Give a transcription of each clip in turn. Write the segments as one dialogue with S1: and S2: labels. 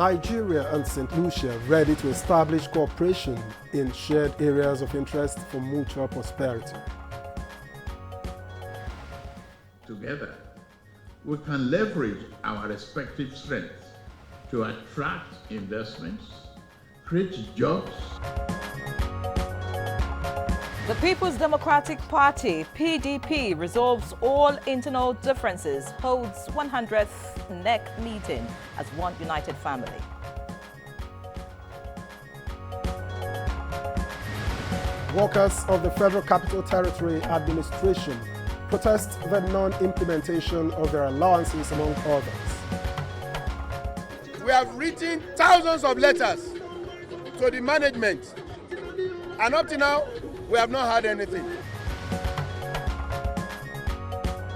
S1: Nigeria and St. Lucia ready to establish cooperation in shared areas of interest for mutual prosperity.
S2: Together, we can leverage our respective strengths to attract investments, create jobs.
S3: The People's Democratic Party, PDP, resolves all internal differences, holds 100th NEC meeting as one united family.
S1: Workers of the Federal Capital Territory Administration protest the non-implementation of their allowances, among others.
S4: We have written thousands of letters to the management, and up to now, we have not had anything.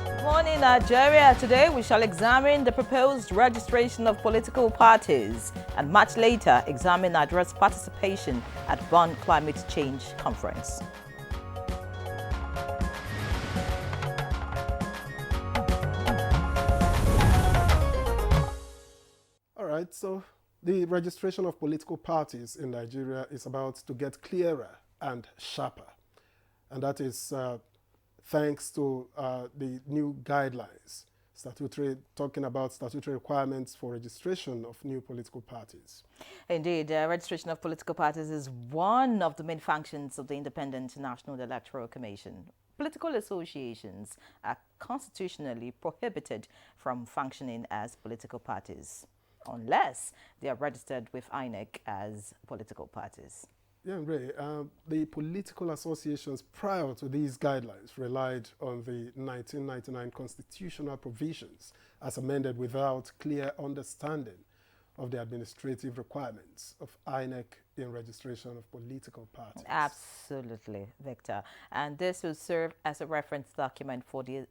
S3: Good morning, Nigeria. Today we shall examine the proposed registration of political parties and much later examine Nigeria's participation at Bonn Climate Change Conference.
S1: All right, so the registration of political parties in Nigeria is about to get clearer and sharper. And that is thanks to the new guidelines, talking about statutory requirements for registration of new political parties.
S3: Indeed, registration of political parties is one of the main functions of the Independent National Electoral Commission. Political associations are constitutionally prohibited from functioning as political parties, unless they are registered with INEC as political parties.
S1: Yeah, Ray, the political associations prior to these guidelines relied on the 1999 constitutional provisions as amended without clear understanding of the administrative requirements of INEC in registration of political parties.
S3: Absolutely, Victor. And this will serve as a reference document for the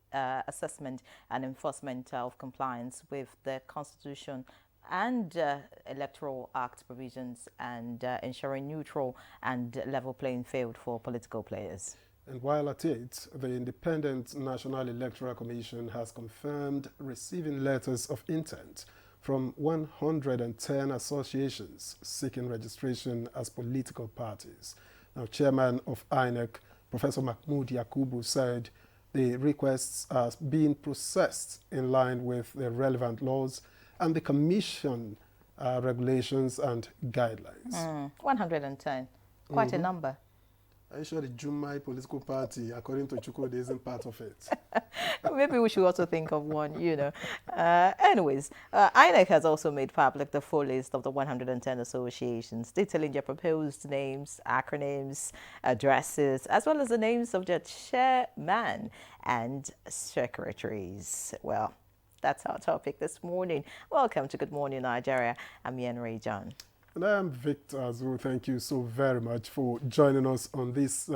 S3: assessment and enforcement of compliance with the Constitution and Electoral Act provisions and ensuring neutral and level playing field for political players.
S1: And while at it, the Independent National Electoral Commission has confirmed receiving letters of intent from 110 associations seeking registration as political parties. Now, Chairman of INEC, Professor Mahmoud Yakubu, said the requests are being processed in line with the relevant laws and the Commission regulations and guidelines.
S3: 110, quite a number.
S1: Are you sure the Jumai political party, according to Chukwudi, isn't part of it?
S3: Maybe we should also think of one, you know. Anyways, INEC has also made public the full list of the 110 associations, detailing their proposed names, acronyms, addresses, as well as the names of their chairman and secretaries. Well, that's our topic this morning. Welcome to Good Morning Nigeria. I'm Yen Ray John.
S1: And I am Victor Azu. Thank you so very much for joining us on this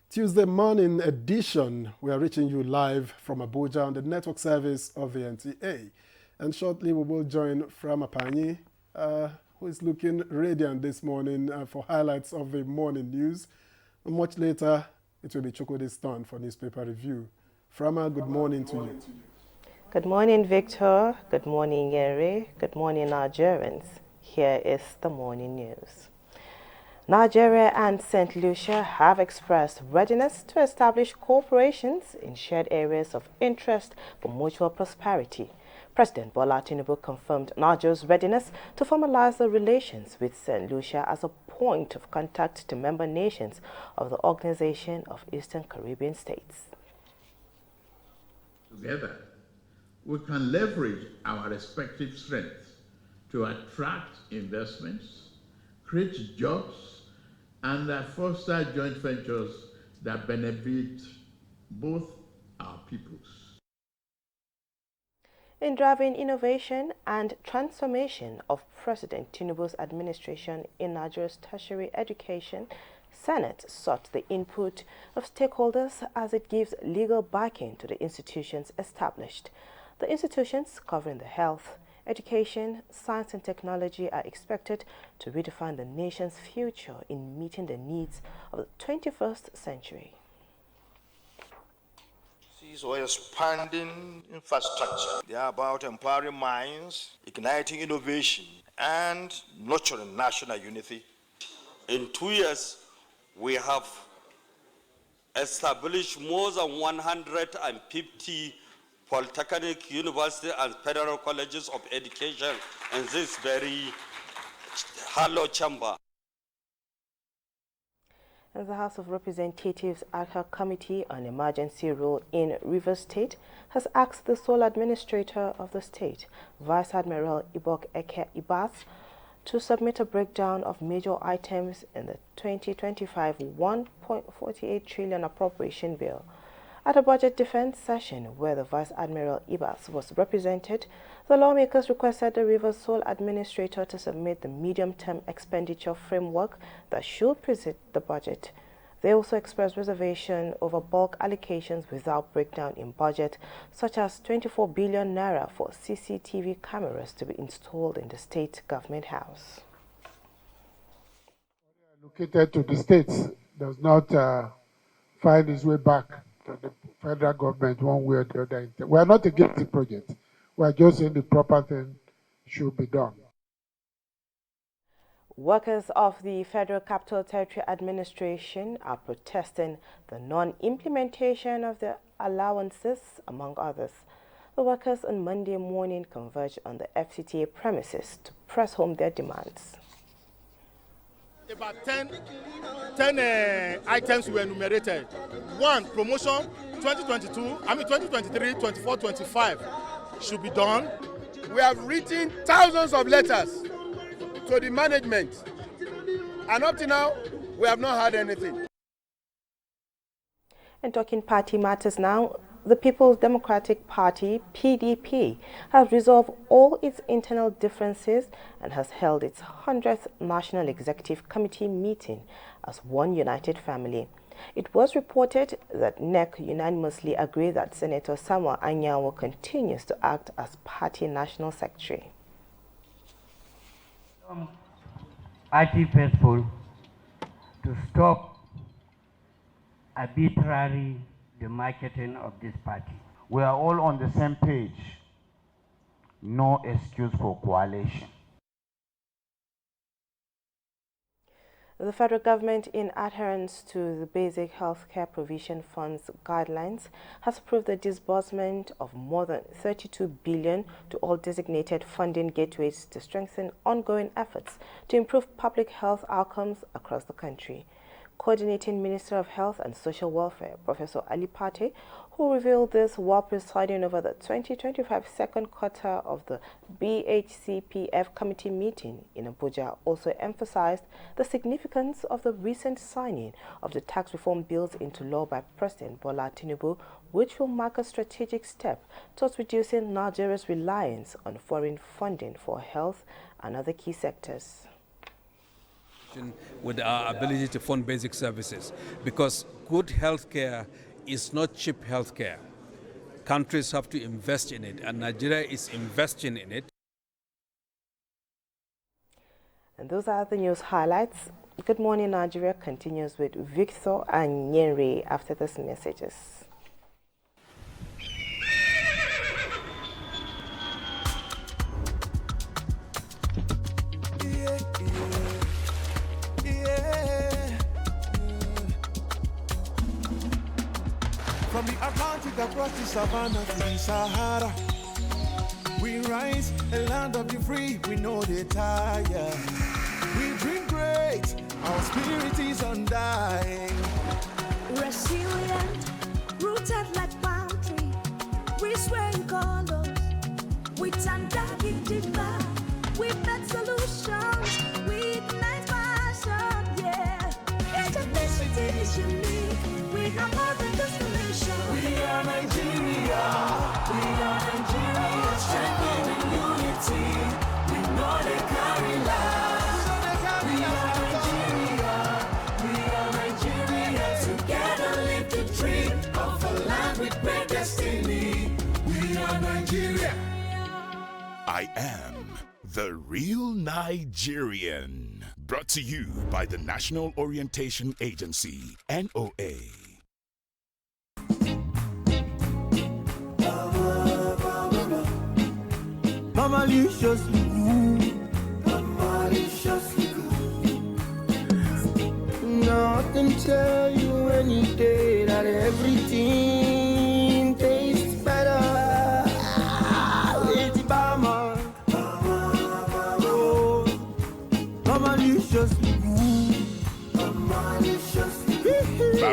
S1: Tuesday morning edition. We are reaching you live from Abuja on the network service of the NTA. And shortly we will join Frama who is looking radiant this morning for highlights of the morning news. And much later, it will be Chukwudi's turn for newspaper review. Frama, good morning to you.
S5: Good morning, Victor. Good morning, Yeri. Good morning, Nigerians. Here is the morning news. Nigeria and St. Lucia have expressed readiness to establish corporations in shared areas of interest for mutual prosperity. President Bola Tinubu confirmed Nigeria's readiness to formalize the relations with St. Lucia as a point of contact to member nations of the Organization of Eastern Caribbean States.
S2: Together, we can leverage our respective strengths to attract investments, create jobs, and foster joint ventures that benefit both our peoples.
S5: In driving innovation and transformation of President Tinubu's administration in Nigeria's tertiary education, Senate sought the input of stakeholders as it gives legal backing to the institutions established. The institutions covering the health, education, science and technology are expected to redefine the nation's future in meeting the needs of the 21st century.
S6: Or expanding infrastructure. They are about empowering minds, igniting innovation, and nurturing national unity. In 2 years, we have established more than 150 polytechnic universities and federal colleges of education in this very hollow chamber.
S5: The House of Representatives ad hoc committee on emergency rule in Rivers State has asked the sole administrator of the state, Vice Admiral Ibok Eke Ibas, to submit a breakdown of major items in the 2025 1.48 trillion appropriation bill. At a budget defense session where the Vice Admiral Ibas was represented, the lawmakers requested the Rivers sole administrator to submit the medium-term expenditure framework that should precede the budget. They also expressed reservation over bulk allocations without breakdown in budget, such as 24 billion naira for CCTV cameras to be installed in the state government house.
S7: Allocated to the states does not find its way back to the federal government one way or the other. We are not against the project. We are just saying the proper thing should be done.
S5: Workers of the Federal Capital Territory Administration are protesting the non-implementation of the allowances, among others. The workers on Monday morning converged on the FCTA premises to press home their demands.
S4: About 10 items were enumerated. One, promotion 2023, 24, 25 should be done. We have written thousands of letters to the management, and up to now, we have not had anything.
S5: And talking party matters now, the People's Democratic Party, PDP, has resolved all its internal differences and has held its 100th National Executive Committee meeting as one united family. It was reported that NEC unanimously agreed that Senator Samuel Anyanwu continues to act as party national secretary.
S8: Party faithful to stop arbitrary demarketing of this party.
S9: We are all on the same page. No excuse for coalition.
S5: The federal government, in adherence to the Basic Healthcare Provision Fund's guidelines, has approved the disbursement of more than 32 billion to all designated funding gateways to strengthen ongoing efforts to improve public health outcomes across the country. Coordinating Minister of Health and Social Welfare, Professor Ali PARTIE, who revealed this while presiding over the 2025 second quarter of the BHCPF committee meeting in Abuja, also emphasized the significance of the recent signing of the tax reform bills into law by President Bola Tinubu, which will mark a strategic step towards reducing Nigeria's reliance on foreign funding for health and other key sectors.
S10: With our ability to fund basic services, because good healthcare is not cheap healthcare. Countries have to invest in it, and Nigeria is investing in it.
S5: And those are the news highlights. Good Morning Nigeria continues with Victor and Nyenri after these messages.
S11: From the Atlantic across the savannah to the Sahara, we rise, a land of the free, we know they tire. We dream great, our spirit is undying.
S12: Resilient, rooted like palm tree, we sway in colors, with undoubted back. We make solutions, we ignite passion, yeah. Diversity is unique, we have more than just a nation. We are Nigeria, strengthening unity. We know they carry lives. We are Nigeria, together live the dream of a land with great destiny. We are Nigeria.
S13: I am the real Nigerian. Brought to you by the National Orientation Agency, NOA.
S11: Mama, you just
S14: can tell you any day that everything tastes better with the Bama. Oh, maliciously good.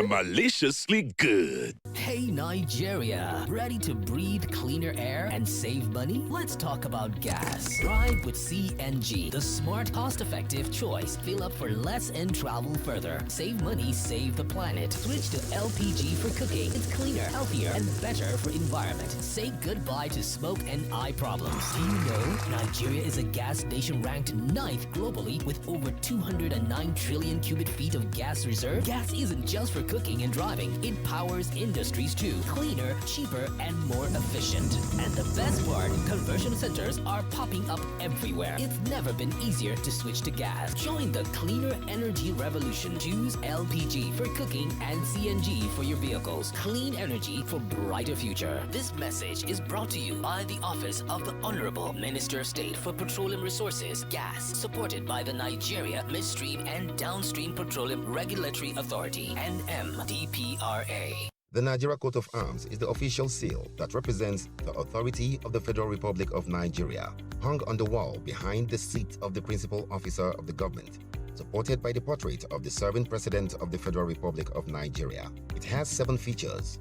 S13: Maliciously good.
S15: Hey Nigeria, ready to breathe cleaner air and save money? Let's talk about gas. Drive with CNG, the smart, cost-effective choice. Fill up for less and travel further. Save money, save the planet. Switch to LPG for cooking. It's cleaner, healthier, and better for environment. Say goodbye to smoke and eye problems. Do you know Nigeria is a gas nation ranked 9th globally with over 209 trillion cubic feet of gas reserve? Gas isn't just for cooking and driving. It powers industries too. Cleaner, cheaper, and more efficient. And the best part, conversion centers are popping up everywhere. It's never been easier to switch to gas. Join the cleaner energy revolution. Choose LPG for cooking and CNG for your vehicles. Clean energy for brighter future. This message is brought to you by the Office of the Honorable Minister of State for Petroleum Resources, Gas, supported by the Nigeria Midstream and Downstream Petroleum Regulatory Authority, NMDPRA.
S16: The Nigeria Coat of Arms is the official seal that represents the authority of the Federal Republic of Nigeria, hung on the wall behind the seat of the principal officer of the government, supported by the portrait of the serving President of the Federal Republic of Nigeria. It has 7 features.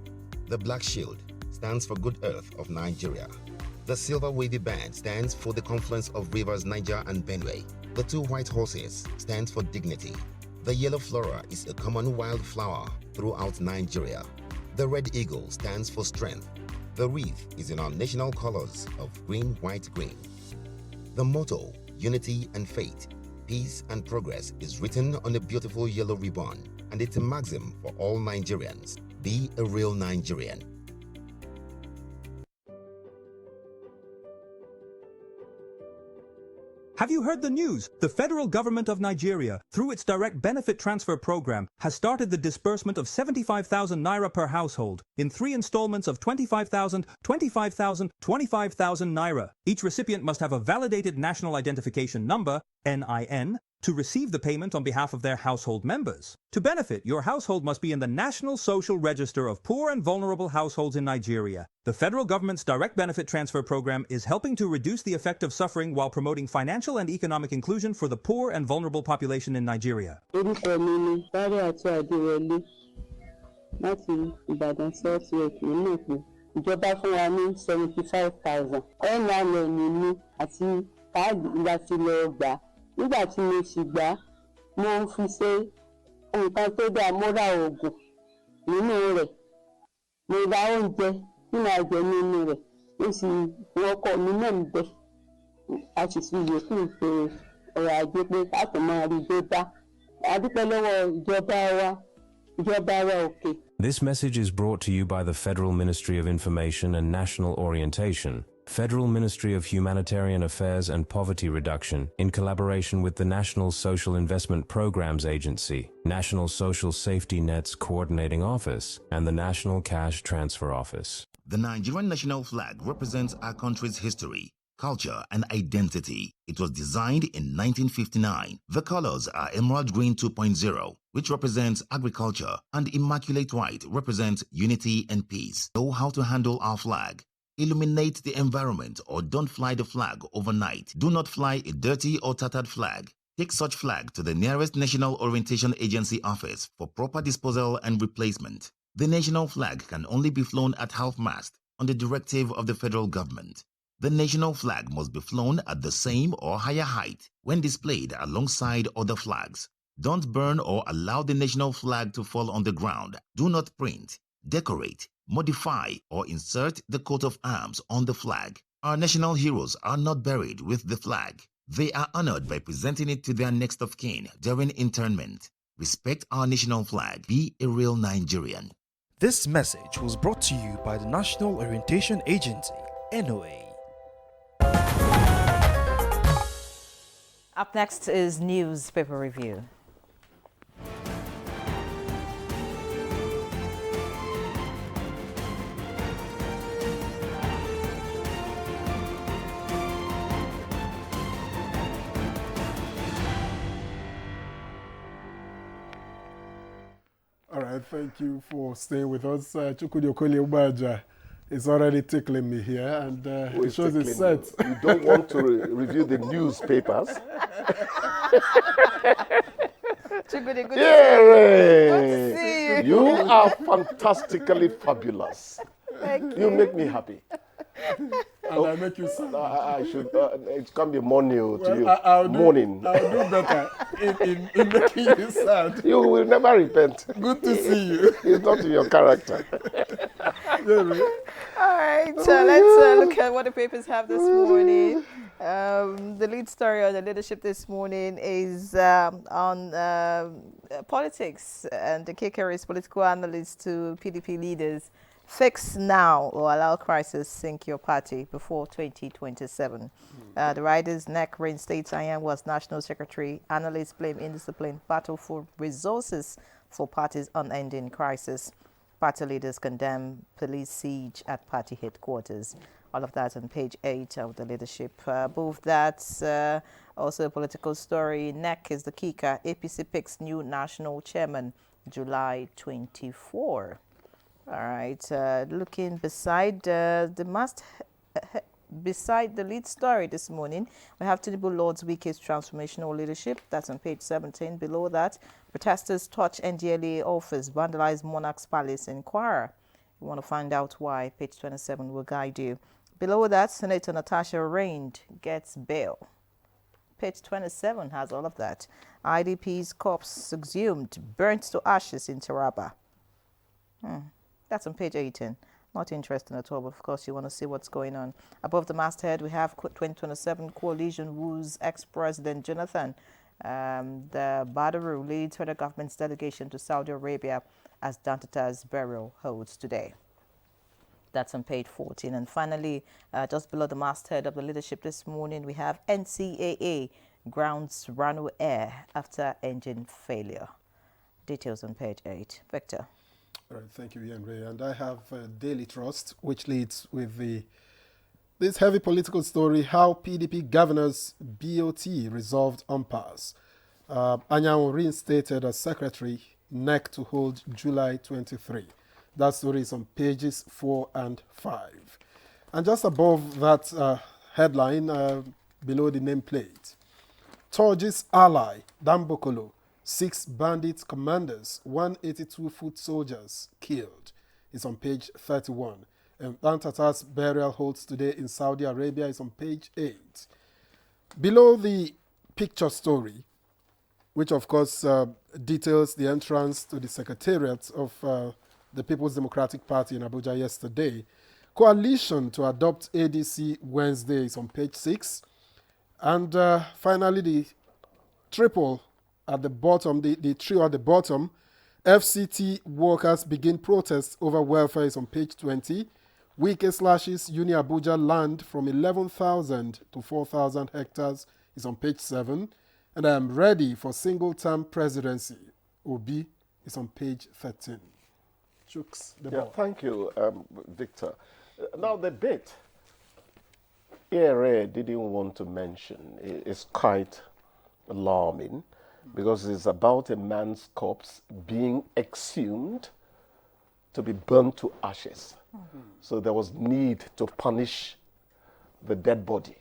S16: The black shield stands for Good Earth of Nigeria. The silver wavy band stands for the confluence of rivers Niger and Benue. The 2 white horses stands for dignity. The yellow flora is a common wildflower throughout Nigeria. The red eagle stands for strength. The wreath is in our national colors of green, white, green. The motto, unity and faith, peace and progress, is written on a beautiful yellow ribbon, and it's a maxim for all Nigerians. Be a real Nigerian.
S17: Have you heard the news? The federal government of Nigeria, through its direct benefit transfer program, has started the disbursement of 75,000 naira per household in 3 installments of 25,000, 25,000, 25,000 naira. Each recipient must have a validated national identification number, NIN, to receive the payment on behalf of their household members. To benefit, your household must be in the National Social Register of Poor and Vulnerable Households in Nigeria. The federal government's direct benefit transfer program is helping to reduce the effect of suffering while promoting financial and economic inclusion for the poor and vulnerable population in Nigeria.
S18: Ìjọba fún wa ní 75,000. NIN mi àti káàdì láti lọ gbà. Nígbà tí mo sì gbà, mo fi ṣe nǹkan tó dáa, mo ra oògùn nínú rẹ̀. Mo ra oúnjẹ tí màá jẹ nínú rẹ̀. Mo sì wọkọ̀ mi náà ń bẹ. A sì fi yòókù ṣe ọ̀rọ̀ ajé pé ká tó máa rí tó dá. A dúpẹ́ lọ́wọ́ ìjọba wa òkè.
S19: This message is brought to you by the Federal Ministry of Information and National Orientation, Federal Ministry of Humanitarian Affairs and Poverty Reduction, in collaboration with the National Social Investment Programs Agency, National Social Safety Nets Coordinating Office, and the National Cash Transfer Office.
S16: The Nigerian national flag represents our country's history, culture, and identity. It was designed in 1959. The colors are Emerald Green 2.0, which represents agriculture, and Immaculate White represents unity and peace. Know how to handle our flag. Illuminate the environment or don't fly the flag overnight. Do not fly a dirty or tattered flag. Take such flag to the nearest National Orientation Agency office for proper disposal and replacement. The national flag can only be flown at half-mast on the directive of the federal government. The national flag must be flown at the same or higher height when displayed alongside other flags. Don't burn or allow the national flag to fall on the ground. Do not print, decorate, modify, or insert the coat of arms on the flag. Our national heroes are not buried with the flag. They are honored by presenting it to their next of kin during interment. Respect our national flag. Be a real Nigerian.
S20: This message was brought to you by the National Orientation Agency, NOA.
S3: Up next is newspaper review.
S1: right, thank you for staying with us. Chukwudi Okolie Ubaja is already tickling me here, and
S21: Who
S1: it
S21: is
S1: shows his
S21: tickling
S1: set.
S21: you don't want to review the newspapers?
S3: Chukwudi, good
S21: Yeah,
S3: to see you.
S21: you are fantastically fabulous.
S3: Thank
S21: You make me happy.
S1: And I make you sad.
S21: I should. It can be morning to you.
S1: I'll
S21: Morning.
S1: I'll do better in making you sad.
S21: You will never repent.
S1: Good to see you.
S21: It's not in your character.
S3: All right, so let's look at what the papers have this morning. The lead story on the leadership this morning is on politics, and the kicker is political analysts to PDP leaders. Fix now or allow crisis sink your party before 2027. The rider's neck reinstates Ayan was national secretary. Analysts blame indiscipline, battle for resources for party's unending crisis. Party leaders condemn police siege at party headquarters. All of that on page 8 of the leadership. Above that, also a political story. NEC is the kicker. APC picks new national chairman, July 24. All right, looking beside beside the lead story this morning, we have Tinubu Lord's Wike's transformational leadership. That's on page 17. Below that, protesters touch NDLA office, vandalize Monarch's Palace in Kwara. You want to find out why? Page 27 will guide you. Below that, Senator Natasha Rained gets bail. Page 27 has all of that. IDP's corpse exhumed, burnt to ashes in Taraba. That's on page 18. Not interesting at all, but of course you want to see what's going on. Above the masthead, we have 2027 coalition woos ex-President Jonathan. The Badaru leads federal government's delegation to Saudi Arabia as Dantata's burial holds today. That's on page 14. And finally, just below the masthead of the leadership this morning, we have NCAA grounds Rano Air after engine failure. Details on page 8. Victor.
S1: All right, thank you, Henry. And I have Daily Trust, which leads with this heavy political story, how PDP governors BOT resolved impasse. Anyanwu reinstated as secretary, NEC to hold July 23. That story is on pages 4 and 5. And just above that headline, below the nameplate, Torji's ally, Dambokolo, 6 bandit commanders, 182 foot soldiers killed. It's on page 31. And Dantata's burial holds today in Saudi Arabia is on page 8. Below the picture story, which of course details the entrance to the secretariat of the People's Democratic Party in Abuja yesterday, coalition to adopt ADC Wednesday is on page 6. And finally, the triple at the bottom, the trio at the bottom, FCT workers begin protests over welfare is on page 20. Wike slashes Uni Abuja land from 11,000 to 4,000 hectares is on page 7. And I am ready for single-term presidency. Obi is on page 13. Chooks, the ball.
S21: Thank you, Victor. Now the bit ERA didn't want to mention is quite alarming, because it's about a man's corpse being exhumed to be burnt to ashes. So there was need to punish the dead body.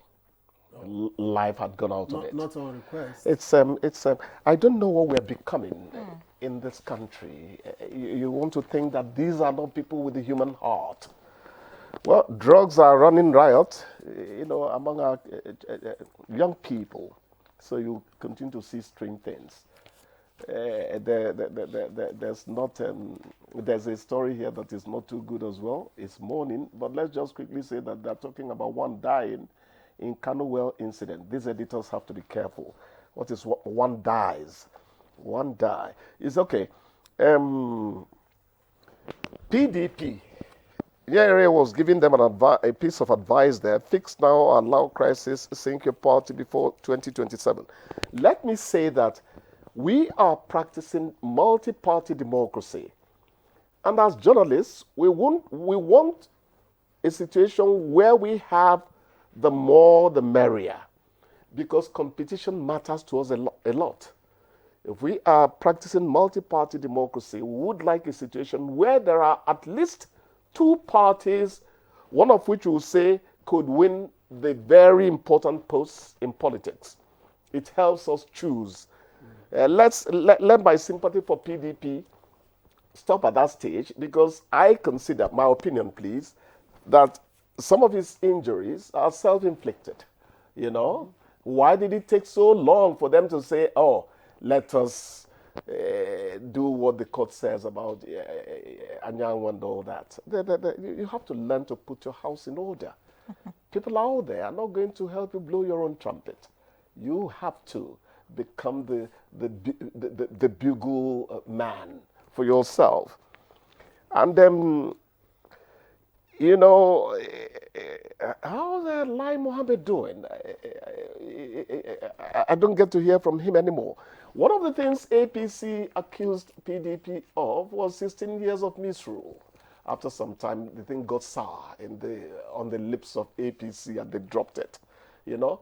S21: Life had gone out of it.
S1: Not on request.
S21: It's I don't know what we're becoming in this country. You want to think that these are not people with a human heart. Well, drugs are running riot, among our young people. So you continue to see strange things. There's a story here that is not too good as well. It's mourning, but let's just quickly say that they're talking about one dying in Kano Well incident. These editors have to be careful. What is one dies? One die. It's okay. PDP. Area was giving them a piece of advice there. Fix now, allow crisis, sink your party before 2027. Let me say that we are practicing multi-party democracy. And as journalists, we want a situation where we have the more the merrier, because competition matters to us a lot. If we are practicing multi-party democracy, we would like a situation where there are at least two parties, one of which we will say could win the very important posts in politics. It helps us choose. Let my sympathy for PDP stop at that stage, because I consider, my opinion please, that some of his injuries are self-inflicted. You know, why did it take so long for them to say, oh, let us do what the court says about Anyanwu and all that? You have to learn to put your house in order. People out there are not going to help you blow your own trumpet. You have to become the bugle man for yourself. And you know, how's Lai Mohammed doing? I don't get to hear from him anymore. One of the things APC accused PDP of was 16 years of misrule. After some time, the thing got sour on the lips of APC and they dropped it, you know.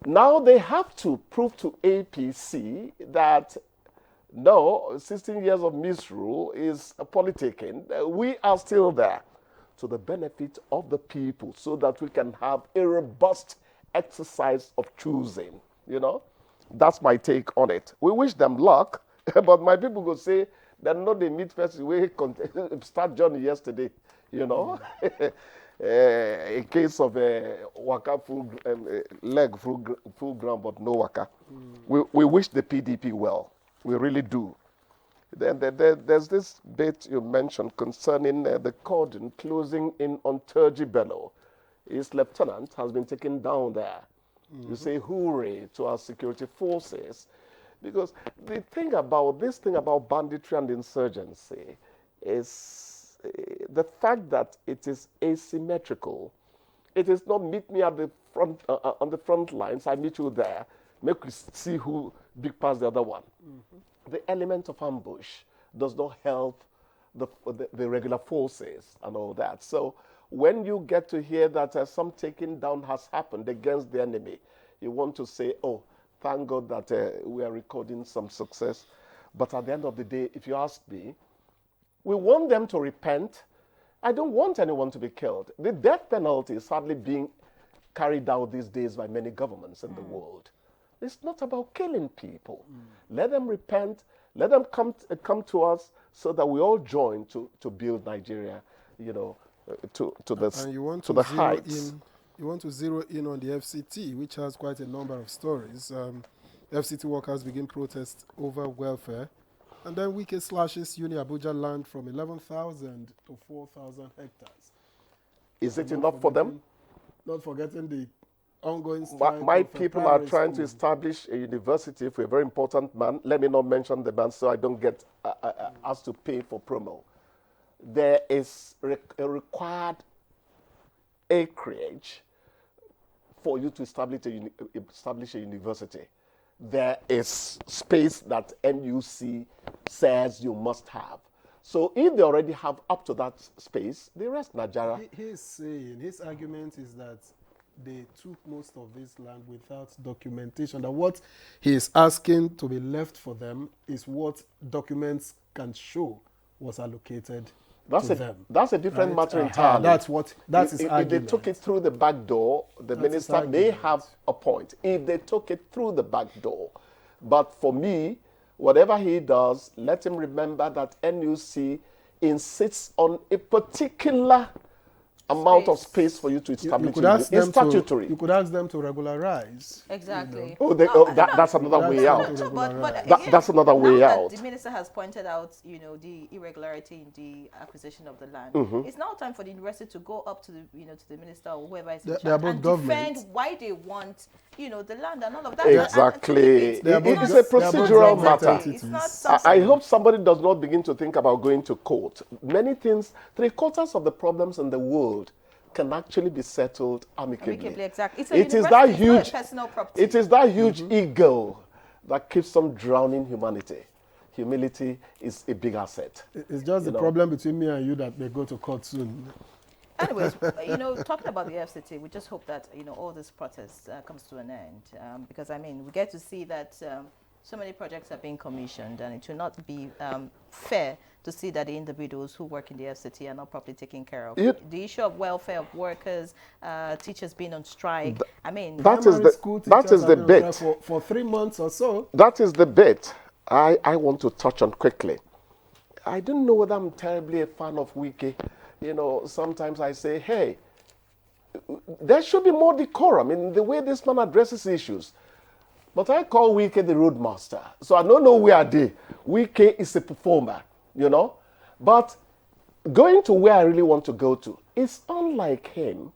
S21: Now they have to prove to APC that no, 16 years of misrule is politicking. We are still there to the benefit of the people so that we can have a robust exercise of choosing, you know. That's my take on it. We wish them luck, but my people go say, they're not the meet first way start journey yesterday, you know. In case of waka full leg full ground but no waka. We wish the PDP well. We really do. Then there's this bit you mentioned concerning the cordon closing in on Turji Bello. His lieutenant has been taken down there. You say hooray to our security forces. Because the thing about this thing about banditry and insurgency is the fact that it is asymmetrical. It is not meet me at the front on the front lines. I meet you there. Make we see who big past the other one. The element of ambush does not help the regular forces and all that. So when you get to hear that some taking down has happened against the enemy, you want to say, oh, thank God that we are recording some success. But at the end of the day, if you ask me, we want them to repent. I don't want anyone to be killed. The death penalty is hardly being carried out these days by many governments in the world. It's not about killing people. Let them repent. Let them come to us so that we all join to build Nigeria, you know, to the heights.
S1: You want to zero in on the FCT, which has quite a number of stories. FCT workers begin protest over welfare, and then Wike slashes Uni Abuja land from 11,000 to 4,000 hectares.
S21: Is it enough for them?
S1: Not forgetting the ongoing strike.
S21: My people are trying to establish a university for a very important man. Let me not mention the man so I don't get asked to pay for promo. There is a required acreage for you to establish a university. There is space that NUC says you must have. So if they already have up to that space, the rest, Nigeria.
S1: His argument is that they took most of this land without documentation. That what he is asking to be left for them is what documents can show was allocated to them.
S21: That's a different matter entirely.
S1: That's his argument.
S21: If they took it through the back door, the minister may have a point. If they took it through the back door. But for me, whatever he does, let him remember that NUC insists on a particular amount of space for you to establish it's statutory.
S1: You could ask them to regularize.
S3: Exactly.
S21: You know? That's another way out. That's another way out.
S3: The minister has pointed out, you know, the irregularity in the acquisition of the land. It's now time for the university to go up to the, you know, to the minister or whoever is in charge and defend why they want, you know, the land and all of that.
S21: Exactly. It is a procedural matter. I hope somebody does not begin to think about going to court. Many things, 3/4 of the problems in the world can actually be settled amicably.
S3: Exactly.
S21: It is that huge ego that keeps them drowning humanity. Humility is a big asset.
S1: It's just the problem between me and you that may go to court soon.
S3: Anyways, you know, talking about the FCT, we just hope that, you know, all this protest comes to an end. Because, I mean, we get to see that so many projects are being commissioned, and it will not be fair to see that the individuals who work in the FCT are not properly taken care of. The issue of welfare of workers, teachers being on strike. I mean,
S21: that is the bit.
S1: For 3 months or so.
S21: That is the bit I want to touch on quickly. I don't know whether I'm terribly a fan of Wiki. You know, sometimes I say, hey, there should be more decorum in the way this man addresses issues. But I call Wiki the roadmaster. So I don't know where they. Wiki is a performer, you know. But going to where I really want to go to, it's unlike him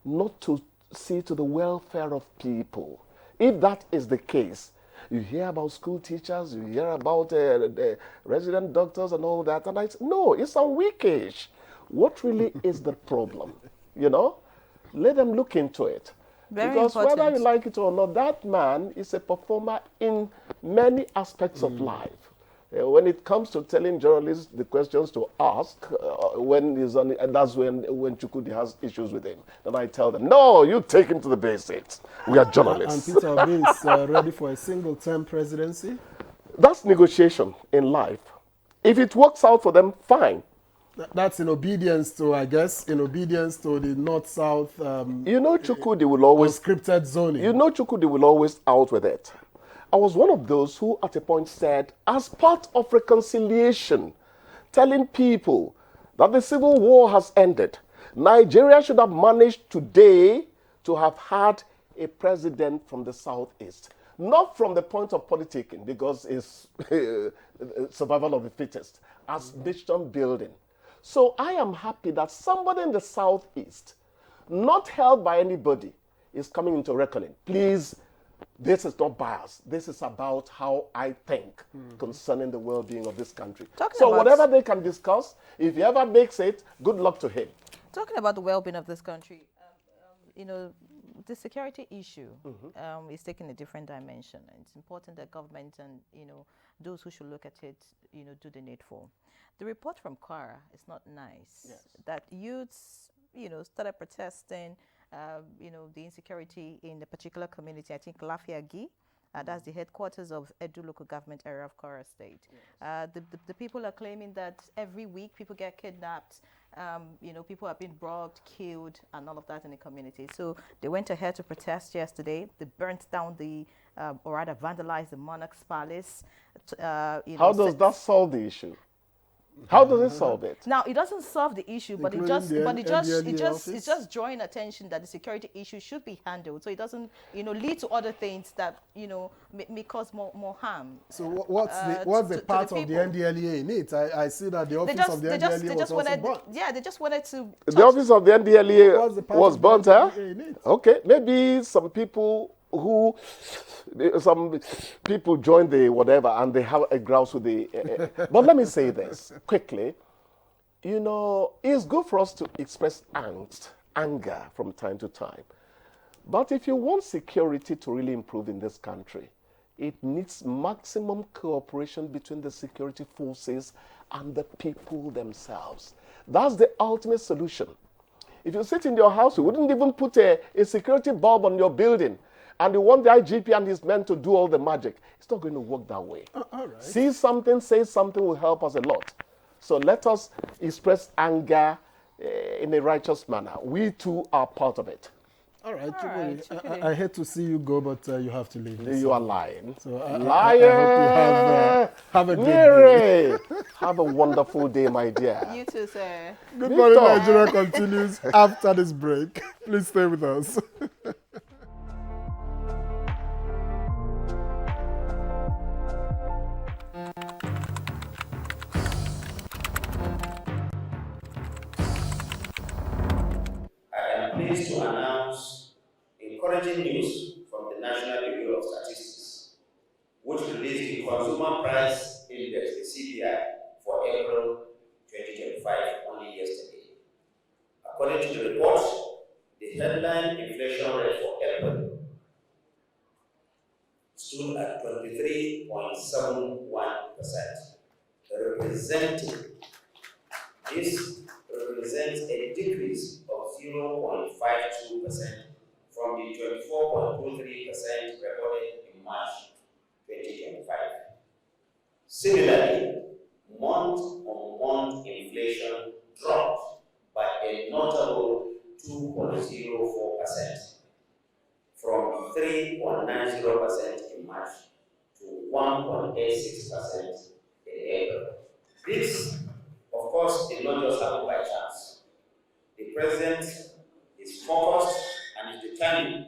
S21: not to see to the welfare of people. If that is the case, you hear about school teachers, you hear about the resident doctors and all that, and I say, no, it's on weekish. What really is the problem? You know? Let them look into it.
S3: Very
S21: because
S3: important.
S21: whether you like it or not, that man is a performer in many aspects of life. When it comes to telling journalists the questions to ask, when he's on, and that's when Chukudi has issues with him, then I tell them, no, you take him to the basics. We are journalists.
S1: And Peter Obi is ready for a single-term presidency?
S21: That's negotiation in life. If it works out for them, fine.
S1: That's in obedience to, I guess, in obedience to the North-South.
S21: You know, Chukudi will always
S1: scripted zoning.
S21: You know, Chukudi will always out with it. I was one of those who at a point said, as part of reconciliation, telling people that the civil war has ended, Nigeria should have managed today to have had a president from the Southeast. Not from the point of politicking, because it's survival of the fittest, as nation building. So I am happy that somebody in the Southeast, not held by anybody, is coming into reckoning. Please, this is not bias. This is about how I think concerning the well-being of this country. So whatever they can discuss, if he ever makes it, good luck to him.
S3: Talking about the well-being of this country, you know, the security issue is taking a different dimension. And it's important that government and, you know, those who should look at it, you know, do the needful. The report from Kwara is not nice. Yes. That youths, you know, started protesting, you know, the insecurity in the particular community. I think Lafiagi, that's the headquarters of Edu local government area of Kwara State. Yes. The people are claiming that every week people get kidnapped. You know, people have been robbed, killed, and all of that in the community. So they went ahead to protest yesterday. They burnt down the, or rather vandalized the monarch's palace. You know,
S21: how does that solve the issue? How does it solve it?
S3: Now, it doesn't solve the issue, but it's just drawing attention that the security issue should be handled, so it doesn't, you know, lead to other things that, you know, may cause more harm.
S1: So what's the part of the NDLEA in it? I see that the office of the NDLEA was also burnt.
S3: Yeah, they just wanted to.
S21: The office of the NDLEA was burnt, huh? Okay, maybe some people join the whatever and they have a grouse with the but let me say this quickly. You know, it's good for us to express anger from time to time, but if you want security to really improve in this country, it needs maximum cooperation between the security forces and the people themselves. That's the ultimate solution. If you sit in your house, you wouldn't even put a security bulb on your building, and you want the IGP and his men to do all the magic. It's not going to work that way.
S1: All right.
S21: See something, say something will help us a lot. So let us express anger in a righteous manner. We too are part of it.
S1: All right. I hate to see you go, but you have to leave.
S21: You are lying.
S1: So
S21: liar!
S1: I hope you have a good day.
S21: Have a wonderful day, my dear.
S3: You too, sir.
S1: Good Morning Nigeria continues after this break. Please stay with us.
S2: Pleased to announce encouraging news from the National Bureau of Statistics, which released the Consumer Price Index, the CPI, for April 2025 only yesterday. According to the report, the headline inflation rate for April stood at 23.71%, this represents a decrease of 0.52% from the 24.23% recorded in March 2025. Similarly, month-on-month inflation dropped by a notable 2.04% from 3.90% in March to 1.86% in April. This, of course, did not just happen by chance. The President is focused and is determined,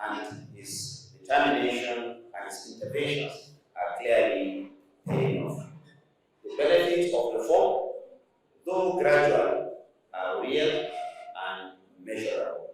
S2: and his determination and his interventions are clearly paying off. The benefits of reform, though gradual, are real and measurable.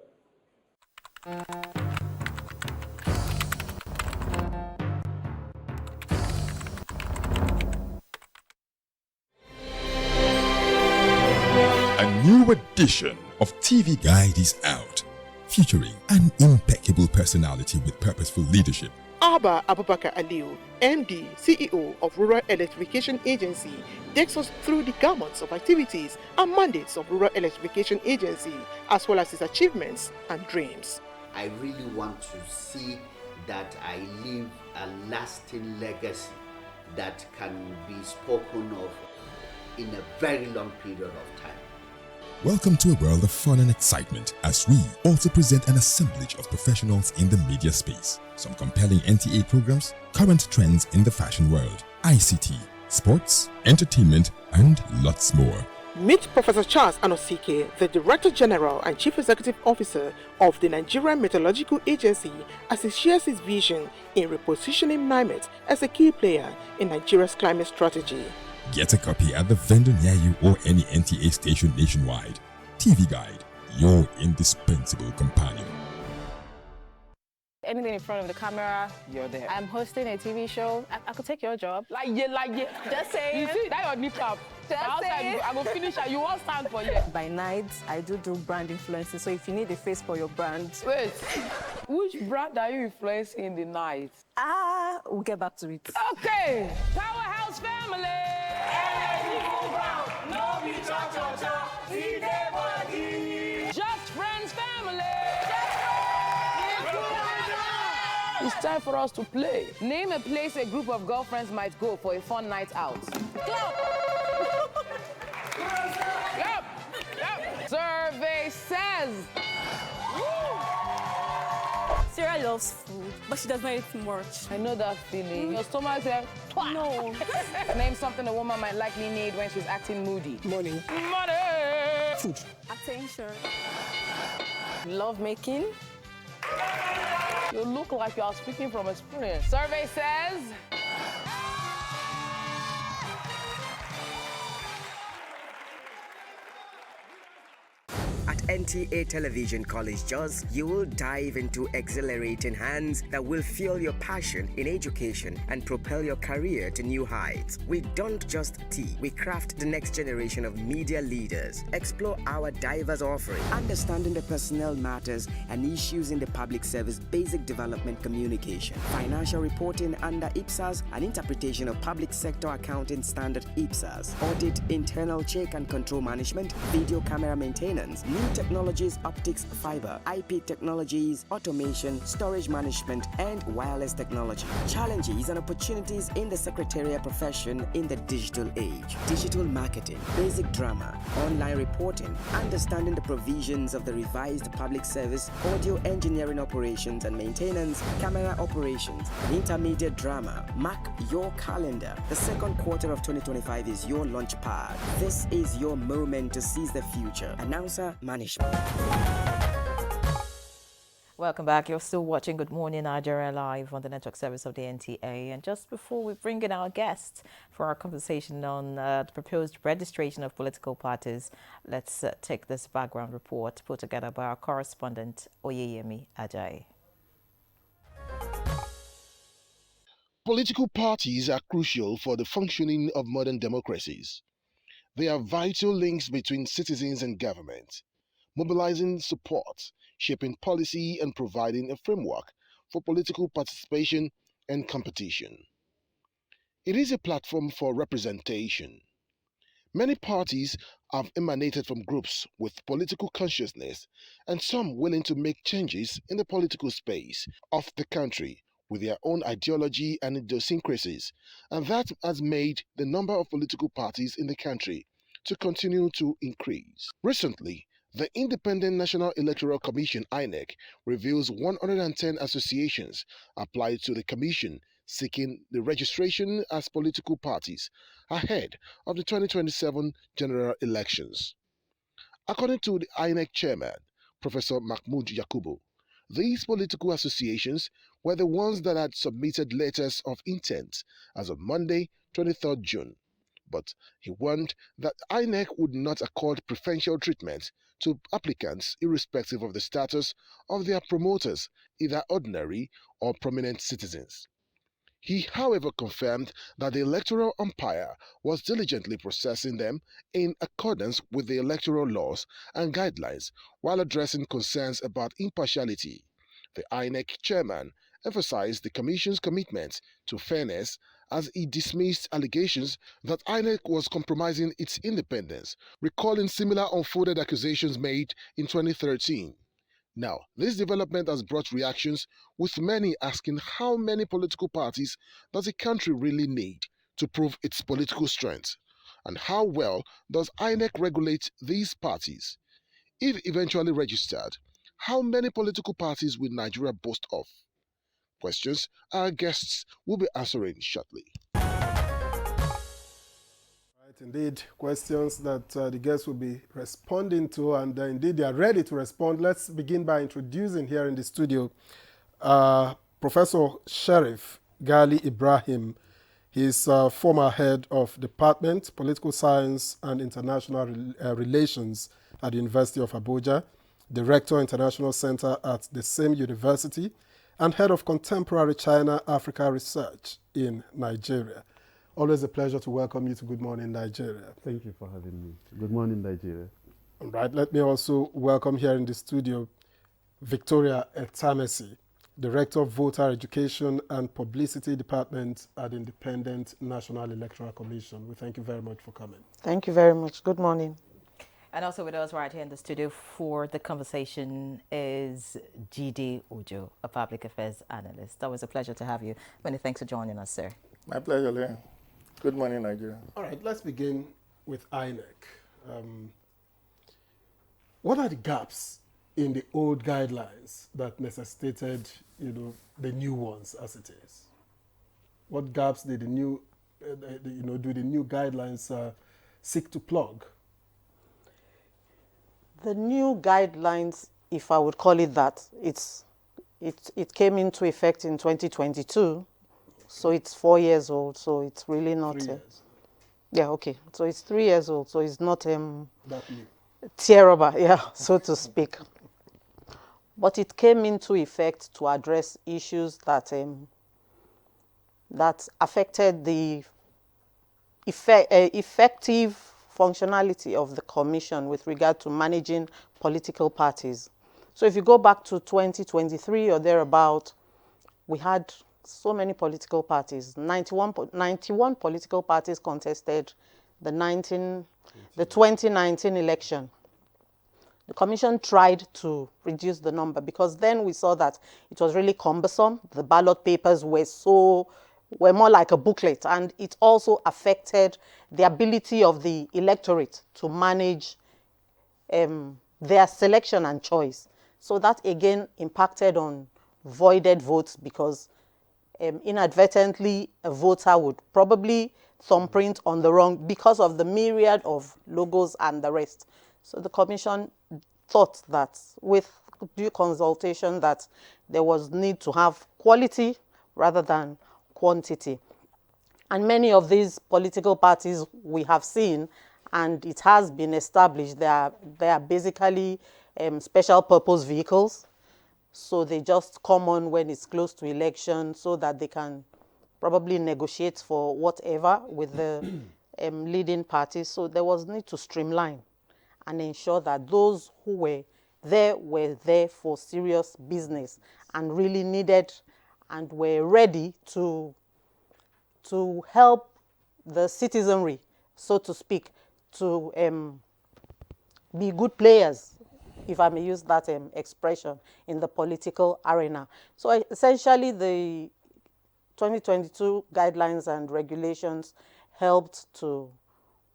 S6: A new edition of TV Guide is out, featuring an impeccable personality with purposeful leadership.
S22: Abba Abubakar Aliu, MD, CEO of Rural Electrification Agency, takes us through the gamut of activities and mandates of Rural Electrification Agency, as well as its achievements and dreams.
S23: I really want to see that I leave a lasting legacy that can be spoken of in a very long period of time.
S6: Welcome to a world of fun and excitement as we also present an assemblage of professionals in the media space. Some compelling NTA programs, current trends in the fashion world, ICT, sports, entertainment, and lots more.
S22: Meet Professor Charles Anosike, the Director General and Chief Executive Officer of the Nigerian Meteorological Agency, as he shares his vision in repositioning NIMET as a key player in Nigeria's climate strategy.
S6: Get a copy at the vendor near you or any NTA station nationwide. TV Guide, your indispensable companion.
S24: Anything in front of the camera, you're there. I'm hosting a TV show. I could take your job. Like yeah. Just say you see that your kneecap. Just say I will finish and you won't stand for you. By night, I do brand influencing. So if you need a face for your brand. Wait, which brand are you influencing in the night? We'll get back to it. Okay, Powerhouse Family. Just Friends Family. It's time for us to play. Name a place a group of girlfriends might go for a fun night out. Go! Yep. Survey says.
S25: Sarah loves food, but she does not eat much.
S24: I know that feeling. Your stomach says, no. Name something a woman might likely need when she's acting moody. Money.
S25: Food. Attention.
S24: Love making. You look like you are speaking from experience. Survey says.
S26: At NTA Television College Jos, you will dive into exhilarating hands that will fuel your passion in education and propel your career to new heights. We don't just teach, we craft the next generation of media leaders. Explore our diverse offering, understanding the personnel matters and issues in the public service, basic development communication, financial reporting under IPSAS, and interpretation of public sector accounting standard IPSAS, audit, internal check and control management, video camera maintenance, new technologies, optics, fiber, IP technologies, automation, storage management, and wireless technology. Challenges and opportunities in the secretarial profession in the digital age. Digital marketing, basic drama, online reporting, understanding the provisions of the revised public service, audio engineering operations and maintenance, camera operations, and intermediate drama. Mark your calendar. The second quarter of 2025 is your launch pad. This is your moment to seize the future. Announcer Management.
S3: Welcome back. You're still watching Good Morning Nigeria live on the network service of the NTA. And just before we bring in our guests for our conversation on the proposed registration of political parties, let's take this background report put together by our correspondent Oyeyemi Ajayi.
S27: Political parties are crucial for the functioning of modern democracies. They are vital links between citizens and government, mobilizing support, shaping policy, and providing a framework for political participation and competition. It is a platform for representation. Many parties have emanated from groups with political consciousness and some willing to make changes in the political space of the country with their own ideology and idiosyncrasies, and that has made the number of political parties in the country to continue to increase. Recently, the Independent National Electoral Commission (INEC) reveals 110 associations applied to the commission seeking the registration as political parties ahead of the 2027 general elections. According to the INEC chairman, Professor Mahmoud Yakubu, these political associations were the ones that had submitted letters of intent as of Monday, 23rd June. But he warned that INEC would not accord preferential treatment to applicants irrespective of the status of their promoters, either ordinary or prominent citizens. He, however, confirmed that the electoral umpire was diligently processing them in accordance with the electoral laws and guidelines while addressing concerns about impartiality. The INEC chairman emphasized the Commission's commitment to fairness as he dismissed allegations that INEC was compromising its independence, recalling similar unfounded accusations made in 2013. Now, this development has brought reactions, with many asking how many political parties does a country really need to prove its political strength, and how well does INEC regulate these parties? If eventually registered, how many political parties will Nigeria boast of? Questions our guests will be answering shortly.
S1: Right, indeed, questions that the guests will be responding to, and indeed they are ready to respond. Let's begin by introducing here in the studio Professor Sheriff Gali Ibrahim. He's former head of Department, Political Science and International Relations at the University of Abuja, Director, International Center at the same university, and head of Contemporary China-Africa Research in Nigeria. Always a pleasure to welcome you to Good Morning Nigeria.
S4: Thank you for having me. Good morning, Nigeria.
S1: All right, let me also welcome here in the studio Victoria Etamesi, Director of Voter Education and Publicity Department at the Independent National Electoral Commission. We thank you very much for coming.
S5: Thank you very much. Good morning.
S3: And also with us right here in the studio for the conversation is G.D. Ojo, a public affairs analyst. Always a pleasure to have you. Many thanks for joining us, sir.
S7: My pleasure, Leon. Good morning, Nigeria.
S1: All right, let's begin with INEC. What are the gaps in the old guidelines that necessitated, the new ones as it is? What gaps did the new, do the new guidelines seek to plug?
S5: The new guidelines, if I would call it that, it came into effect in 2022, so it's 4 years old. So it's really not.
S1: 3 years.
S5: Yeah, okay. So it's 3 years old. So it's not
S1: that new.
S5: terrible, yeah, so to speak. But it came into effect to address issues that that affected the effective functionality of the commission with regard to managing political parties. So if you go back to 2023 or thereabout, we had so many political parties. 91 political parties contested the 2019 election. The commission tried to reduce the number because then we saw that it was really cumbersome. The ballot papers were more like a booklet, and it also affected the ability of the electorate to manage their selection and choice. So that again impacted on voided votes because inadvertently a voter would probably thumbprint on the wrong because of the myriad of logos and the rest. So the commission thought that with due consultation that there was need to have quality rather than quantity. And many of these political parties we have seen, and it has been established, they are basically special purpose vehicles. So they just come on when it's close to election so that they can probably negotiate for whatever with the leading parties. So there was need to streamline and ensure that those who were there for serious business and really needed and were ready to help the citizenry, so to speak, to be good players, if I may use that expression, in the political arena. So essentially 2022 guidelines and regulations helped to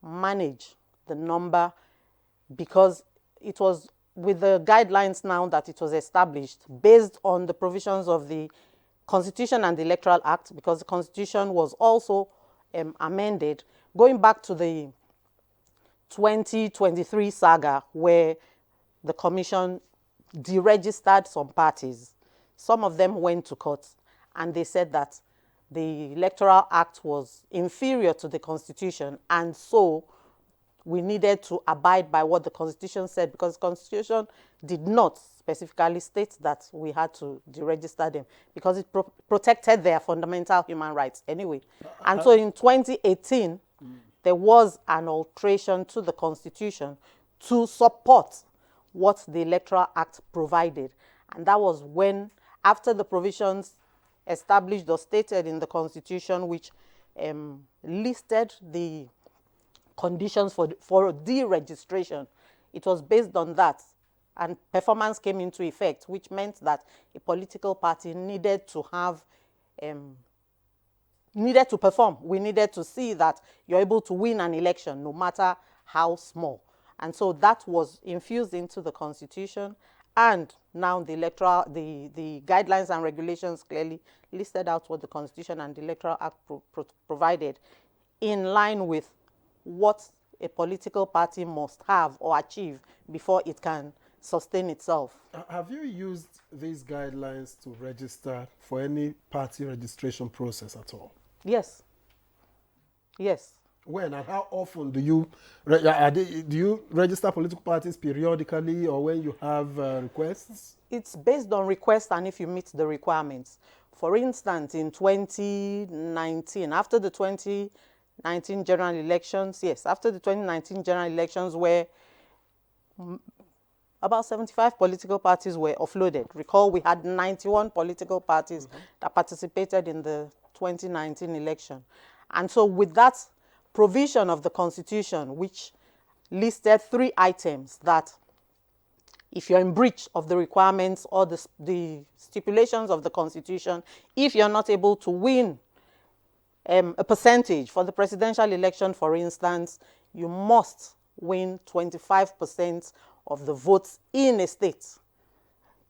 S5: manage the number, because it was with the guidelines now that it was established based on the provisions of the Constitution and the Electoral Act, because the Constitution was also amended going back to the 2023 saga, where the Commission deregistered some parties. Some of them went to court, and they said that the Electoral Act was inferior to the Constitution, and so we needed to abide by what the Constitution said, because the Constitution did not specifically state that we had to deregister them, because it protected their fundamental human rights anyway. And so in 2018, there was an alteration to the Constitution to support what the Electoral Act provided. And that was when, after the provisions established or stated in the Constitution, which listed the conditions for deregistration, it was based on that. And performance came into effect, which meant that a political party needed to have, needed to perform. We needed to see that you're able to win an election, no matter how small. And so that was infused into the Constitution. And now the guidelines and regulations clearly listed out what the Constitution and the Electoral Act provided, in line with what a political party must have or achieve before it can sustain itself.
S1: Have you used these guidelines to register for any party registration process at all?
S5: Yes. Yes.
S1: When and how often do you register political parties periodically, or when you have requests?
S5: It's based on request and if you meet the requirements. For instance, in 2019, after the 2019 general elections, yes, after the 2019 general elections, where about 75 political parties were offloaded. Recall, we had 91 political parties that participated in the 2019 election. And so with that provision of the Constitution, which listed 3 items that if you're in breach of the requirements or the stipulations of the Constitution, if you're not able to win a percentage for the presidential election, for instance, you must win 25% of the votes in a state.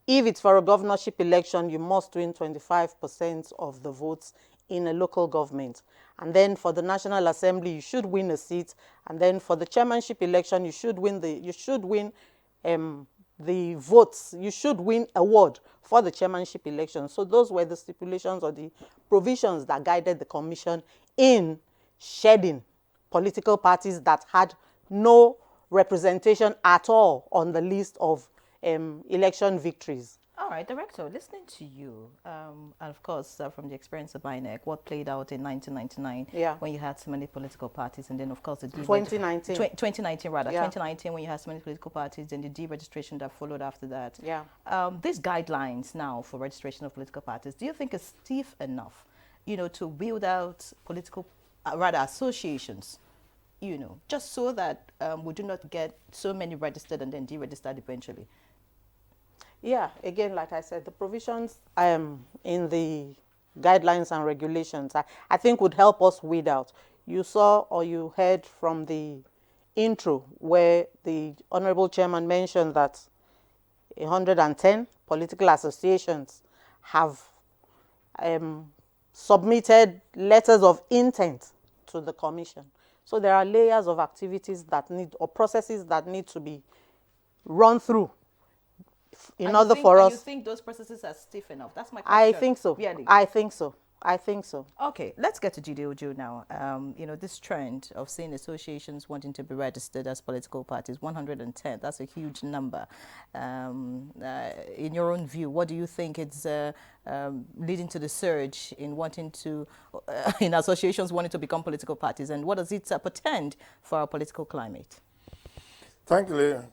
S5: If it's for a governorship election, you must win 25% of the votes in a local government. And then for the National Assembly, you should win a seat. And then for the chairmanship election, you should win the votes. You should win a ward for the chairmanship election. So those were the stipulations or the provisions that guided the Commission in shedding political parties that had no representation at all on the list of election victories.
S3: All right, Director, listening to you, and of course, from the experience of INEC, what played out in 1999 when you had so many political parties, and then, of course, the
S5: 2019.
S3: 2019, rather. 2019, when you had so many political parties, and the deregistration that followed after that.
S5: Yeah.
S3: These guidelines now for registration of political parties, do you think is stiff enough, to build out political, rather, associations, just so that we do not get so many registered and then deregistered eventually?
S5: Yeah, again, like I said, the provisions in the guidelines and regulations, I think would help us weed out. You saw or you heard from the intro where the Honorable Chairman mentioned that 110 political associations have submitted letters of intent to the Commission. So there are layers of activities that need, or processes that need to be run through in order for us.
S3: You think those processes are stiff enough? That's my
S5: I
S3: question.
S5: think so.
S3: Really?
S5: I think so. I think so.
S3: Okay, let's get to GDOJ now. This trend of seeing associations wanting to be registered as political parties, 110, that's a huge number. In your own view, what do you think it's leading to the surge in wanting to, in associations wanting to become political parties, and what does it portend for our political climate?
S7: Thank you, Leah.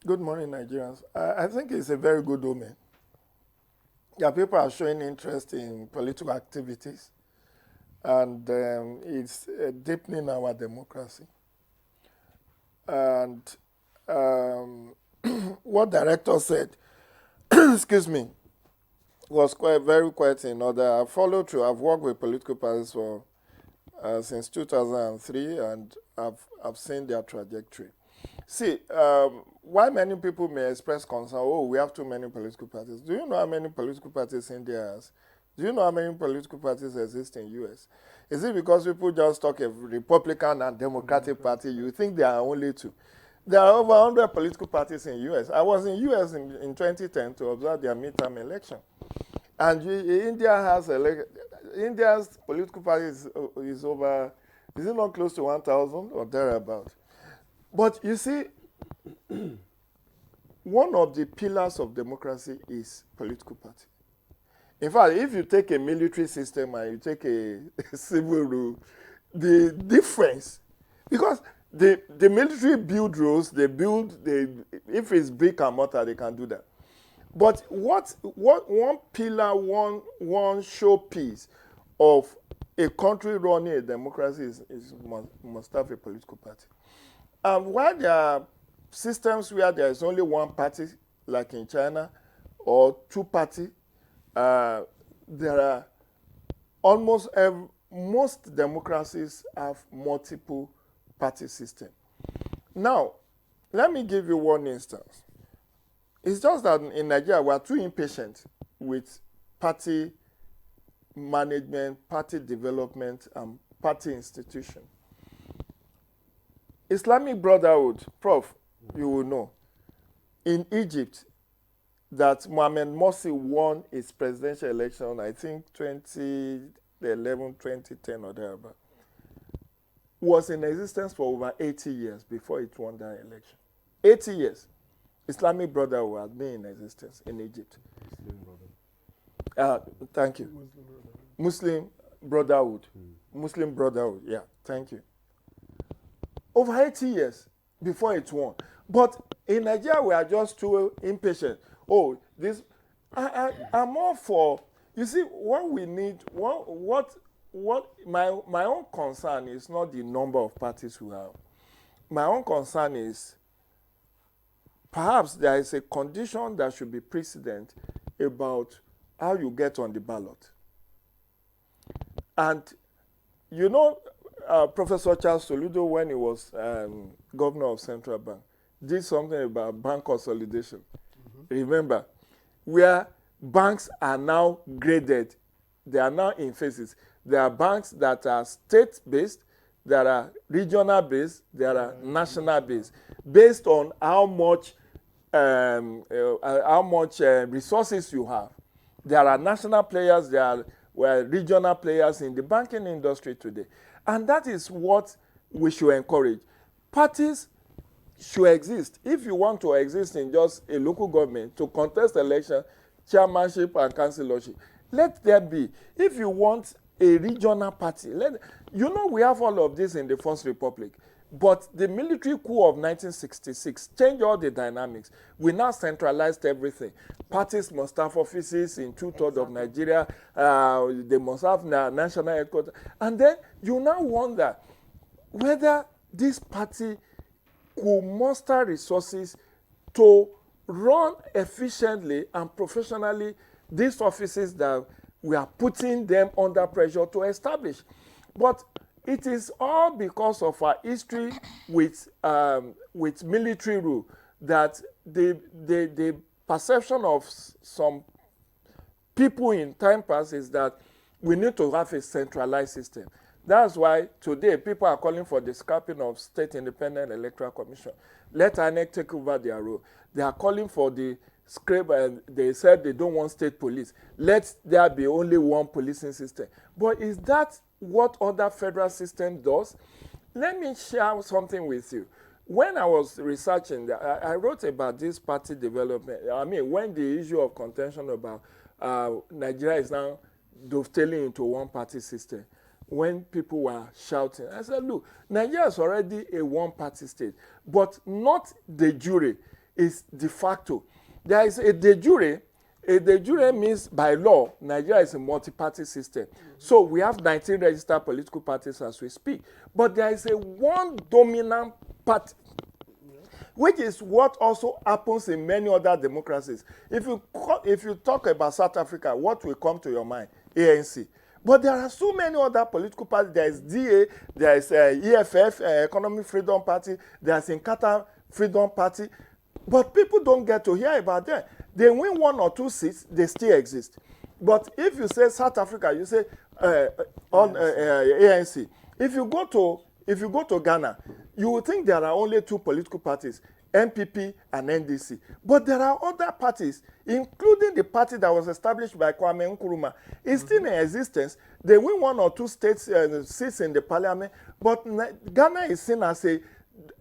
S7: Good morning, Nigerians. I think it's a very good omen. Yeah, people are showing interest in political activities, and it's deepening our democracy. And what Director said, excuse me, was quite in order. I followed through. I've worked with political parties for since 2003, and I've seen their trajectory. See, why many people may express concern, oh, we have too many political parties. Do you know how many political parties India has? Do you know how many political parties exist in US? Is it because people just talk of Republican and Democratic Party, you think there are only two? There are over 100 political parties in US. I was in US in 2010 to observe their midterm election. And India's political party is over, is it not close to 1,000 or thereabout? But you see, one of the pillars of democracy is political party. In fact, if you take a military system and you take a civil rule, the difference, because the military build rules, if it's brick and mortar, they can do that. But what one pillar, one showpiece of a country running a democracy is must have a political party. While there are systems where there is only one party, like in China, or two party, there are most democracies have multiple party system. Now, let me give you one instance. It's just that in Nigeria, we are too impatient with party management, party development, and party institution. Islamic Brotherhood, Prof, you will know, in Egypt, that Mohamed Morsi won his presidential election, I think 2011, 2010 or thereabout, was in existence for over 80 years before it won that election. 80 years. Islamic Brotherhood had been in existence in Egypt. Thank you. Muslim Brotherhood. Muslim Brotherhood, yeah, thank you. Over 80 years before it won. But in Nigeria, we are just too impatient. Oh, this, I'm all for, you see, what we need, what my own concern is not the number of parties we have. My own concern is perhaps there is a condition that should be precedent about how you get on the ballot. And you know, Professor Charles Soludo, when he was governor of Central Bank, did something about bank consolidation. Remember, where banks are now graded, they are now in phases. There are banks that are state-based, there are regional-based, there are national-based, based on how much resources you have. There are national players, there are regional players in the banking industry today. And that is what we should encourage. Parties should exist. If you want to exist in just a local government to contest election, chairmanship and councillorship, let there be. If you want a regional party, you know we have all of this in the First Republic. But the military coup of 1966 changed all the dynamics. We now centralized everything. Parties must have offices in 2/3 of Nigeria. They must have national headquarters. And then you now wonder whether this party could muster resources to run efficiently and professionally these offices that we are putting them under pressure to establish. But it is all because of our history with military rule that the perception of some people in time past is that we need to have a centralized system. That's why today people are calling for the scrapping of State Independent Electoral Commission. Let INEC take over their role. They are calling for the scrape, and they said they don't want state police. Let there be only one policing system. But is that what other federal system does? Let me share something with you. When I was researching, I wrote about this party development. I mean, when the issue of contention about Nigeria is now dovetailing into one party system, when people were shouting, I said, look, Nigeria is already a one-party state, but not de jure, it's de facto. There is a de jure. A de jure means by law, Nigeria is a multi-party system. So we have 19 registered political parties as we speak. But there is one dominant party. which is what also happens in many other democracies. If you talk about South Africa, what will come to your mind? ANC. But there are so many other political parties. There is DA, there is EFF, Economic Freedom Party, there is Inkatha Freedom Party. But people don't get to hear about them. They win 1 or 2 seats, they still exist. But if you say South Africa, you say ANC. If you go to Ghana, you will think there are only 2 political parties, NPP and NDC. But there are other parties, including the party that was established by Kwame Nkrumah. It's still in existence. They win 1 or 2 seats in the parliament. But Ghana is seen as a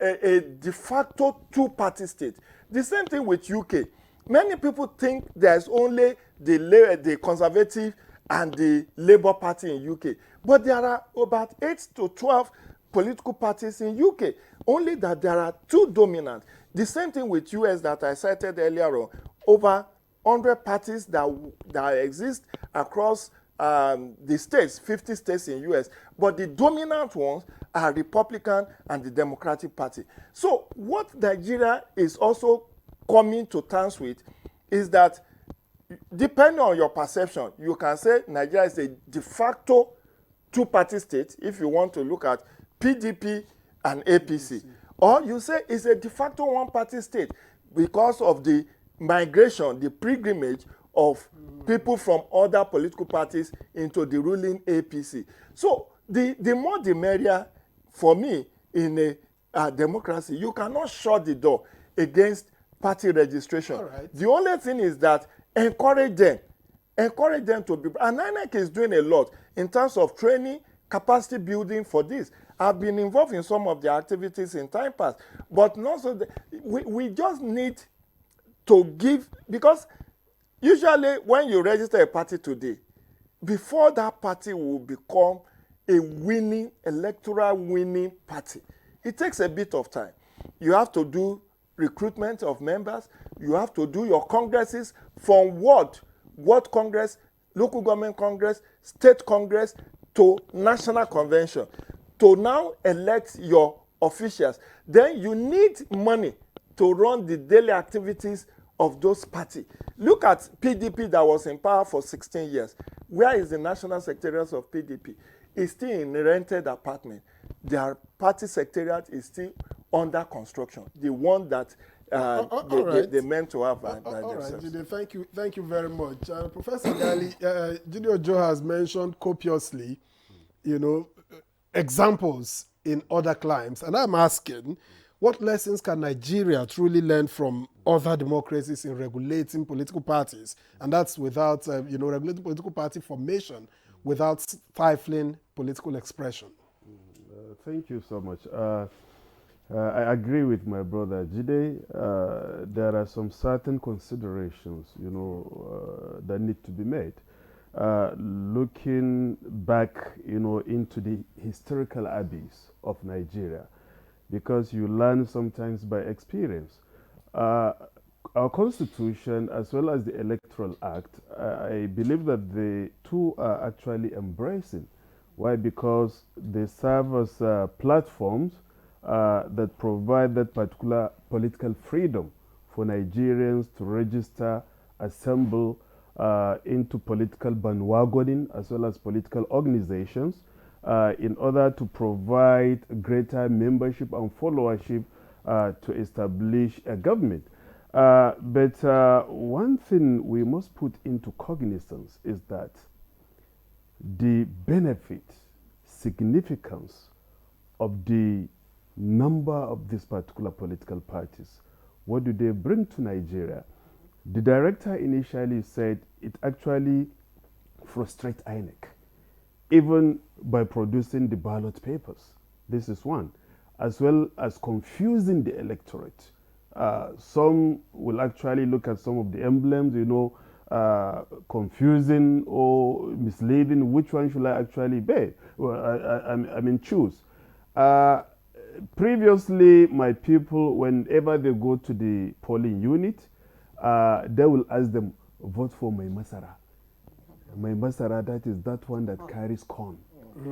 S7: de facto 2-party state. The same thing with UK. Many people think there's only the Conservative and the Labour Party in UK. But there are about 8 to 12 political parties in UK. Only that there are 2 dominant. The same thing with US that I cited earlier on. Over 100 parties that exist across the states, 50 states in US. But the dominant ones are Republican and the Democratic Party. So what Nigeria is also coming to terms with is that, depending on your perception, you can say Nigeria is a de facto 2-party state if you want to look at PDP and APC. Or you say it's a de facto 1-party state because of the migration, the pilgrimage of people from other political parties into the ruling APC. So the more the merrier for me in a democracy. You cannot shut the door against party registration. Right. The only thing is that encourage them to be, and INEC is doing a lot in terms of training, capacity building for this. I've been involved in some of the activities in time past, but not so we just need to give, because usually when you register a party today, before that party will become a winning, electoral winning party, it takes a bit of time. You have to do recruitment of members. You have to do your congresses from what Congress, local government Congress, state Congress, to national convention, to now elect your officials. Then you need money to run the daily activities of those parties. Look at PDP that was in power for 16 years. Where is the national secretariat of PDP? It's still in a rented apartment. Their party secretariat is still under construction. The one that they meant to have by themselves.
S1: Right, Jide, thank you very much. Professor Gali, Jide Ojo has mentioned copiously, examples in other climes. And I'm asking, what lessons can Nigeria truly learn from other democracies in regulating political parties? And that's without, regulating political party formation without stifling political expression.
S4: Thank you so much. I agree with my brother Jide. There are some certain considerations, that need to be made. Looking back, into the historical abyss of Nigeria, because you learn sometimes by experience. Our Constitution, as well as the Electoral Act, I believe that the two are actually embracing. Why? Because they serve as platforms that provide that particular political freedom for Nigerians to register, assemble into political bandwagoning, as well as political organizations, in order to provide greater membership and followership to establish a government. But one thing we must put into cognizance is that the benefit, significance of the number of these particular political parties, what do they bring to Nigeria? The director initially said it actually frustrates INEC, even by producing the ballot papers. This is one, as well as confusing the electorate. Some will actually look at some of the emblems, confusing or misleading. Which one should I actually be? Well, choose. Previously, my people, whenever they go to the polling unit, they will ask them, vote for my Masara. My Masara, that is that one that carries corn,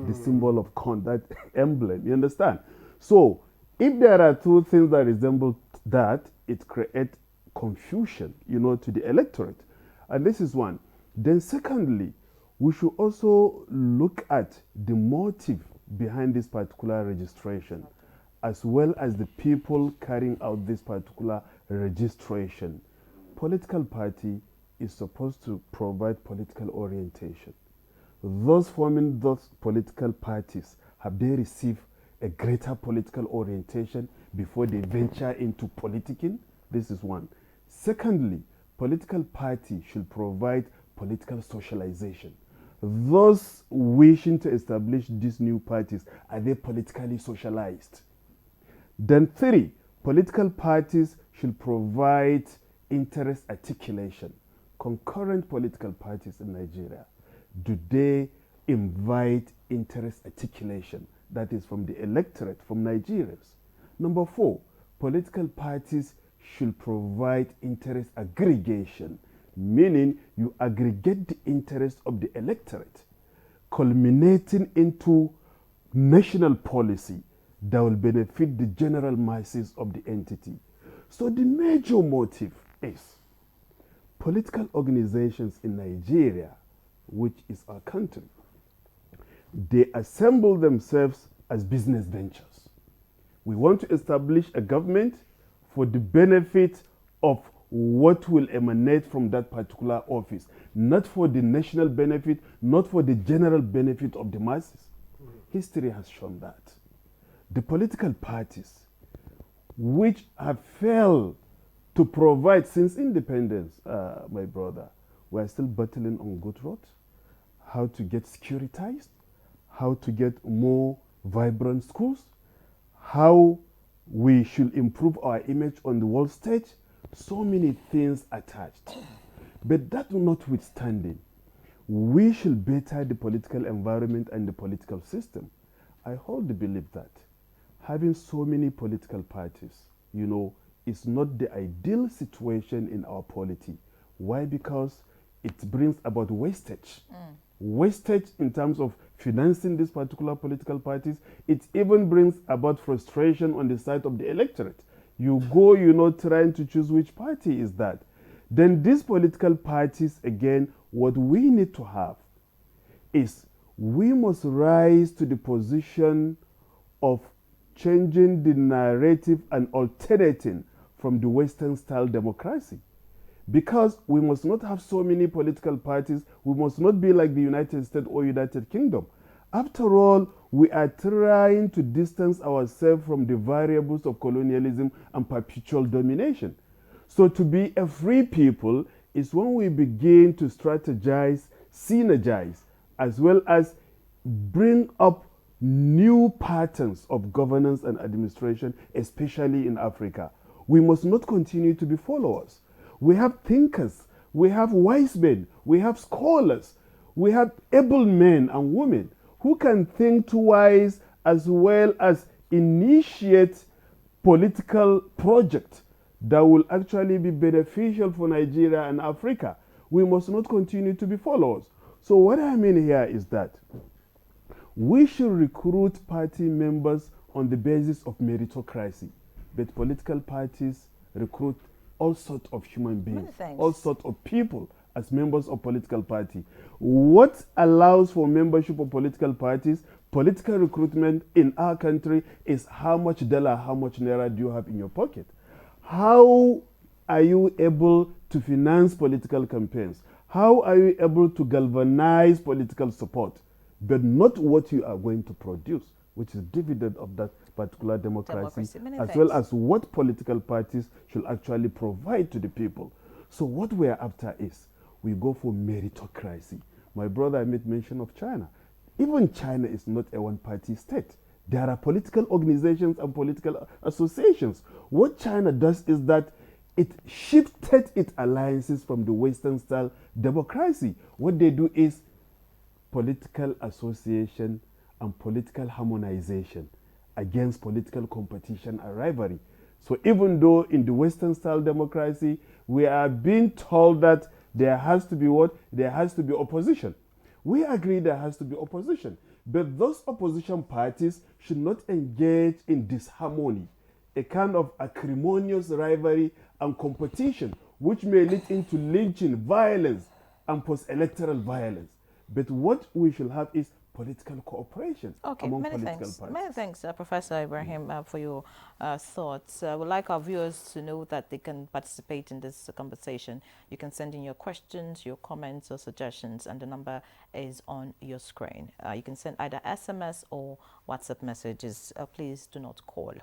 S4: the symbol of corn, that emblem, you understand? So, if there are two things that resemble that it creates confusion, to the electorate. And this is one. Then secondly, we should also look at the motive behind this particular registration, as well as the people carrying out this particular registration. Political party is supposed to provide political orientation. Those forming those political parties, have they received a greater political orientation before they venture into politicking? This is one. Secondly, political party should provide political socialization. Those wishing to establish these new parties, are they politically socialized? Then three, political parties should provide interest articulation. Concurrent political parties in Nigeria, do they invite interest articulation? That is from the electorate, from Nigerians. Number four, political parties should provide interest aggregation, meaning you aggregate the interest of the electorate, culminating into national policy that will benefit the general masses of the entity. So the major motive is political organizations in Nigeria, which is our country, they assemble themselves as business ventures. We want to establish a government for the benefit of what will emanate from that particular office, not for the national benefit, not for the general benefit of the masses. History has shown that. The political parties, which have failed to provide since independence, my brother, we're still battling on good roads, how to get securitized, how to get more vibrant schools, how we should improve our image on the world stage. So many things attached. But that notwithstanding, we should better the political environment and the political system. I hold the belief that having so many political parties, is not the ideal situation in our polity. Why? Because it brings about wastage. Wastage in terms of financing these particular political parties. It even brings about frustration on the side of the electorate. You go, trying to choose which party is that. Then these political parties, again, what we need to have is we must rise to the position of changing the narrative and alternating from the Western style democracy. Because we must not have so many political parties. We must not be like the United States or United Kingdom. After all, we are trying to distance ourselves from the variables of colonialism and perpetual domination. So to be a free people is when we begin to strategize, synergize, as well as bring up new patterns of governance and administration, especially in Africa. We must not continue to be followers. We have thinkers, we have wise men, we have scholars, we have able men and women who can think twice as well as initiate political projects that will actually be beneficial for Nigeria and Africa. We must not continue to be followers. So what I mean here is that we should recruit party members on the basis of meritocracy, but political parties recruit all sorts of human beings, all sorts of people as members of political party. What allows for membership of political parties, political recruitment in our country is how much dollar, how much naira do you have in your pocket? How are you able to finance political campaigns? How are you able to galvanize political support? But not what you are going to produce, which is dividend of that particular democracy as well as what political parties should actually provide to the people. So what we are after is, we go for meritocracy. My brother made mention of China. Even China is not a one-party state. There are political organizations and political associations. What China does is that it shifted its alliances from the Western-style democracy. What they do is political association and political harmonization against political competition and rivalry. So even though in the Western-style democracy, we are being told that there has to be what? There has to be opposition. We agree there has to be opposition. But those opposition parties should not engage in disharmony, a kind of acrimonious rivalry and competition, which may lead into lynching, violence, and post-electoral violence. But what we should have is political cooperation among political parties.
S3: Many thanks, Professor Ibrahim, for your thoughts. I would like our viewers to know that they can participate in this conversation. You can send in your questions, your comments, or suggestions, and the number is on your screen. You can send either SMS or WhatsApp messages. Please do not call.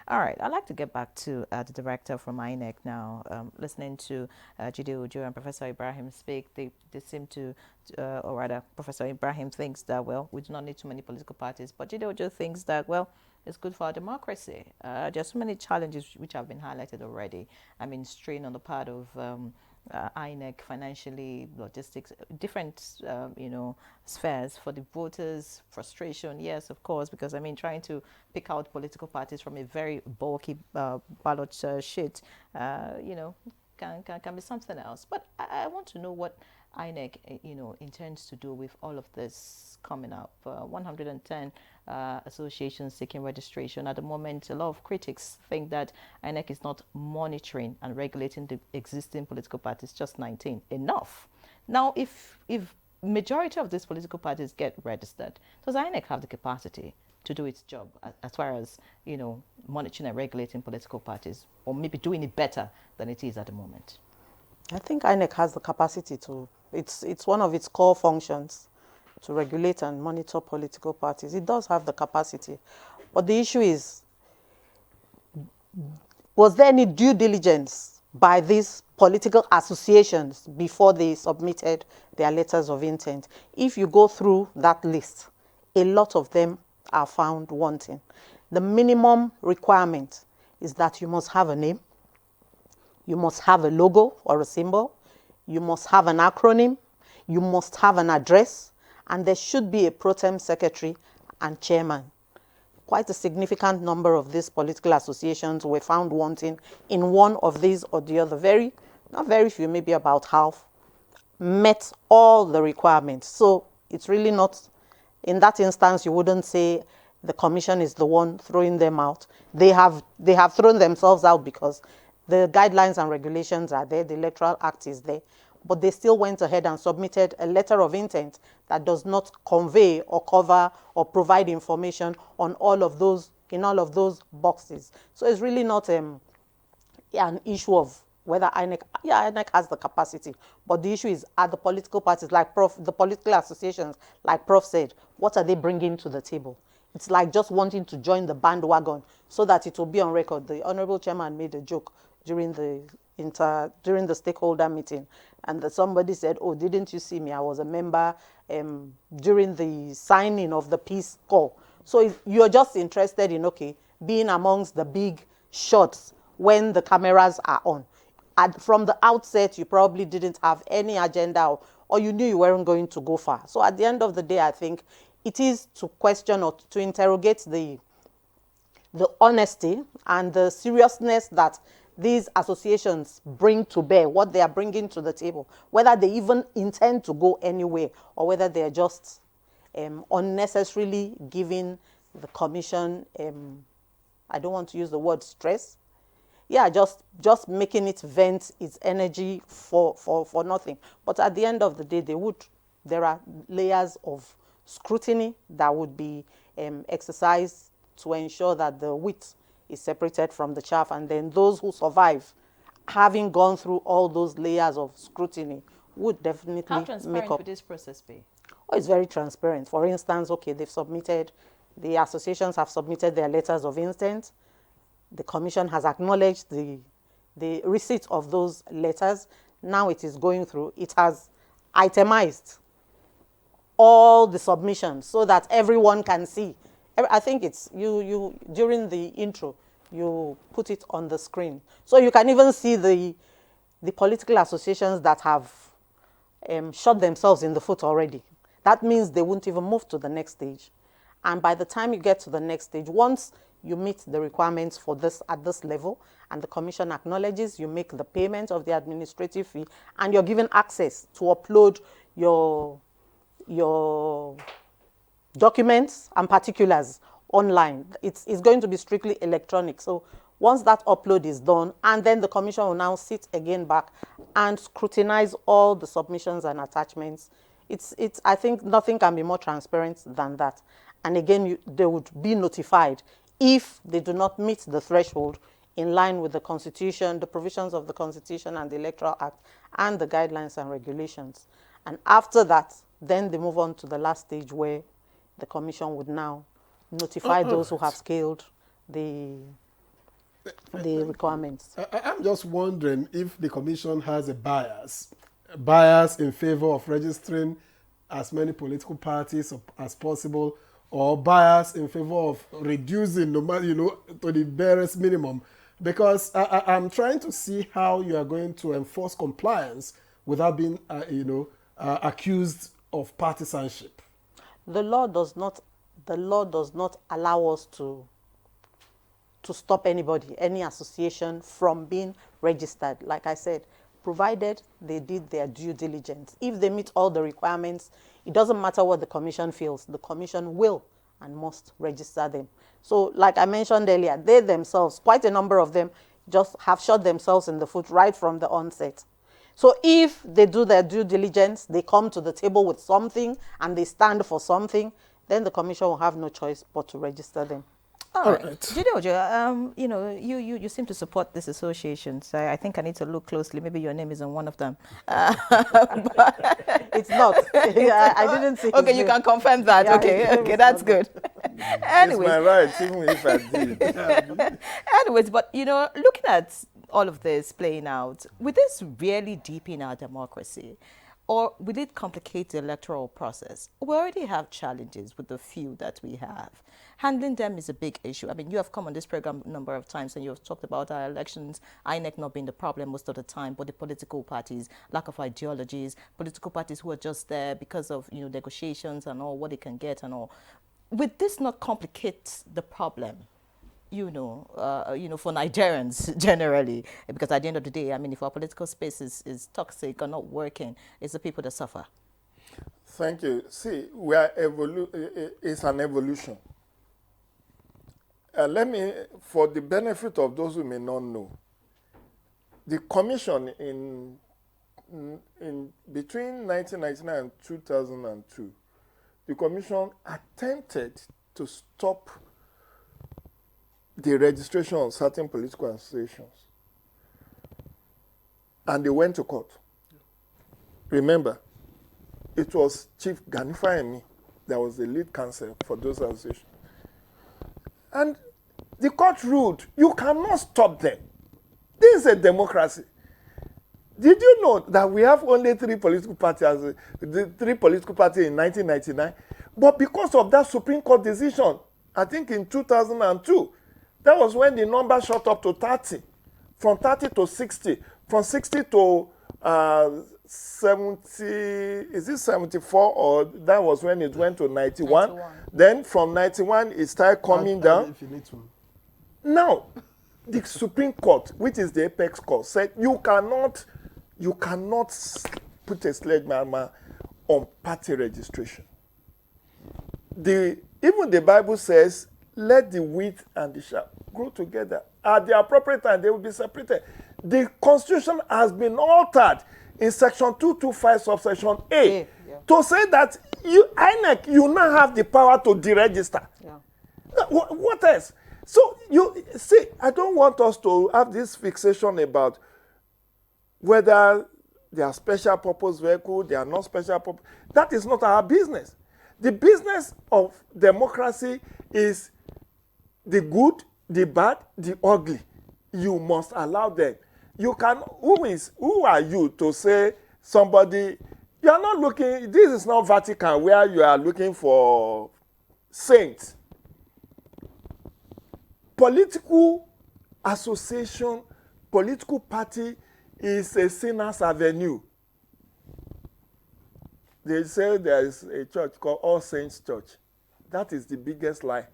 S3: All right, I'd like to get back to the director from INEC now. Listening to Jide Ojo and Professor Ibrahim speak, they seem to, or rather, Professor Ibrahim thinks that, well, we do not need too many political parties, but Jide Ojo thinks that, well, it's good for our democracy. There's so many challenges which have been highlighted already. I mean, strain on the part of INEC, financially, logistics, different, spheres for the voters, frustration, yes, of course, because, I mean, trying to pick out political parties from a very bulky ballot sheet, can be something else. But I want to know what INEC, intends to do with all of this coming up. 110 associations seeking registration. At the moment, a lot of critics think that INEC is not monitoring and regulating the existing political parties, just 19. Enough. Now, if majority of these political parties get registered, does INEC have the capacity to do its job as far as, monitoring and regulating political parties, or maybe doing it better than it is at the moment?
S5: I think INEC has the capacity to. It's one of its core functions to regulate and monitor political parties. It does have the capacity. But the issue is, was there any due diligence by these political associations before they submitted their letters of intent? If you go through that list, a lot of them are found wanting. The minimum requirement is that you must have a name, you must have a logo or a symbol, you must have an acronym, you must have an address, and there should be a pro tem secretary and chairman. Quite a significant number of these political associations were found wanting in one of these or the other. Not very few, maybe about half, met all the requirements. So it's really not, in that instance, you wouldn't say the commission is the one throwing them out. They have thrown themselves out because the guidelines and regulations are there, the Electoral Act is there, but they still went ahead and submitted a letter of intent that does not convey or cover or provide information on all of those, in all of those boxes. So it's really not an issue of whether INEC has the capacity, but the issue is, are the political parties, like the political associations, like Prof said, what are they bringing to the table? It's like just wanting to join the bandwagon so that it will be on record. The Honorable Chairman made a joke during the stakeholder meeting, and somebody said, oh, didn't you see me? I was a member during the signing of the peace call. So you're just interested in, okay, being amongst the big shots when the cameras are on. And from the outset, you probably didn't have any agenda, or you knew you weren't going to go far. So at the end of the day, I think it is to question or to interrogate the honesty and the seriousness that these associations bring to bear, what they are bringing to the table, whether they even intend to go anywhere or whether they are just unnecessarily giving the commission, I don't want to use the word stress, just making it vent its energy for nothing. But at the end of the day, there are layers of scrutiny that would be exercised to ensure that the wheat is separated from the chaff, and then those who survive, having gone through all those layers of scrutiny, would definitely
S3: How transparent would this process be?
S5: Oh, it's very transparent. For instance, okay, the associations have submitted their letters of intent. The commission has acknowledged the receipt of those letters. Now it is going through. It has itemized all the submissions so that everyone can see. I think it's you during the intro, you put it on the screen. So you can even see the political associations that have shot themselves in the foot already. That means they won't even move to the next stage. And by the time you get to the next stage, once you meet the requirements for this at this level, and the commission acknowledges, you make the payment of the administrative fee, and you're given access to upload your documents and particulars online. It's going to be strictly electronic. So Once that upload is done, and then the commission will now sit again back and scrutinize all the submissions and attachments. I think nothing can be more transparent than that. And again, they would be notified if they do not meet the threshold in line with the Constitution, the provisions of the Constitution and the Electoral Act, and the guidelines and regulations. And after that, then they move on to the last stage where the commission would now notify those who have scaled the requirements.
S1: I'm just wondering if the commission has a bias in favor of registering as many political parties as possible, or bias in favor of reducing, to the barest minimum. Because I'm trying to see how you are going to enforce compliance without being, accused of partisanship.
S5: The law does not allow us to stop anybody, any association from being registered. Like I said, provided they did their due diligence. If they meet all the requirements, it doesn't matter what the commission feels. The commission will and must register them. So like I mentioned earlier, they themselves, quite a number of them, just have shot themselves in the foot right from the onset. So if they do their due diligence, they come to the table with something and they stand for something, then the commission will have no choice but to register them.
S3: All right. Jideojo, you seem to support this association, so I think I need to look closely. Maybe your name is on one of them.
S5: It's not. I didn't see.
S3: Okay, you can confirm that. Yeah, okay, that's good. Anyways,
S7: it's my right, even if I did.
S3: Anyways, but looking at all of this playing out, will this really deepen our democracy? Or will it complicate the electoral process? We already have challenges with the few that we have. Handling them is a big issue. I mean, you have come on this program a number of times and you have talked about our elections, INEC not being the problem most of the time, but the political parties, lack of ideologies, political parties who are just there because of negotiations and all, what they can get and all. Would this not complicate the problem? For Nigerians generally, because at the end of the day, I mean, if our political space is toxic or not working, it's the people that suffer.
S7: Thank you. See, it's an evolution. Let me, for the benefit of those who may not know, the commission in between 1999 and 2002, the commission attempted to stop the registration of certain political associations. And they went to court. Remember, it was Chief Ganifayemi that was the lead counsel for those associations. And the court ruled, you cannot stop them. This is a democracy. Did you know that we have only three political parties in 1999? But because of that Supreme Court decision, I think in 2002, that was when the number shot up to 30, from 30 to 60, from 60 to 70, is it 74, or that was when it went to 91? Then from 91, it started coming down. Now, the Supreme Court, which is the apex court, said you cannot put a sledgehammer on party registration. Even the Bible says, let the wheat and the chaff grow together. At the appropriate time, they will be separated. The Constitution has been altered in Section 225, subsection A, to say that INEC, you now have the power to deregister. Yeah. What else? So, you see, I don't want us to have this fixation about whether they are special purpose vehicle, they are not special purpose. That is not our business. The business of democracy is the good, the bad, the ugly. You must allow them. You can, who are you to say somebody, you are not looking, this is not Vatican where you are looking for saints. Political association, political party is a sinner's avenue. They say there is a church called All Saints Church. That is the biggest lie.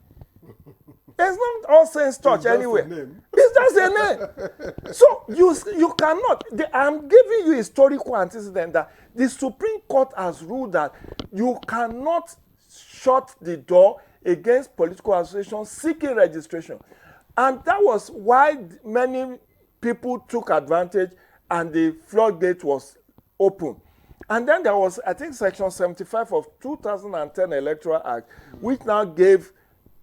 S7: It's not All Saints Church anyway. It's just a name. So you cannot. I'm giving you historical antecedent that the Supreme Court has ruled that you cannot shut the door against political associations seeking registration. And that was why many people took advantage and the floodgate was open. And then there was, I think, Section 75 of 2010 Electoral Act, which now gave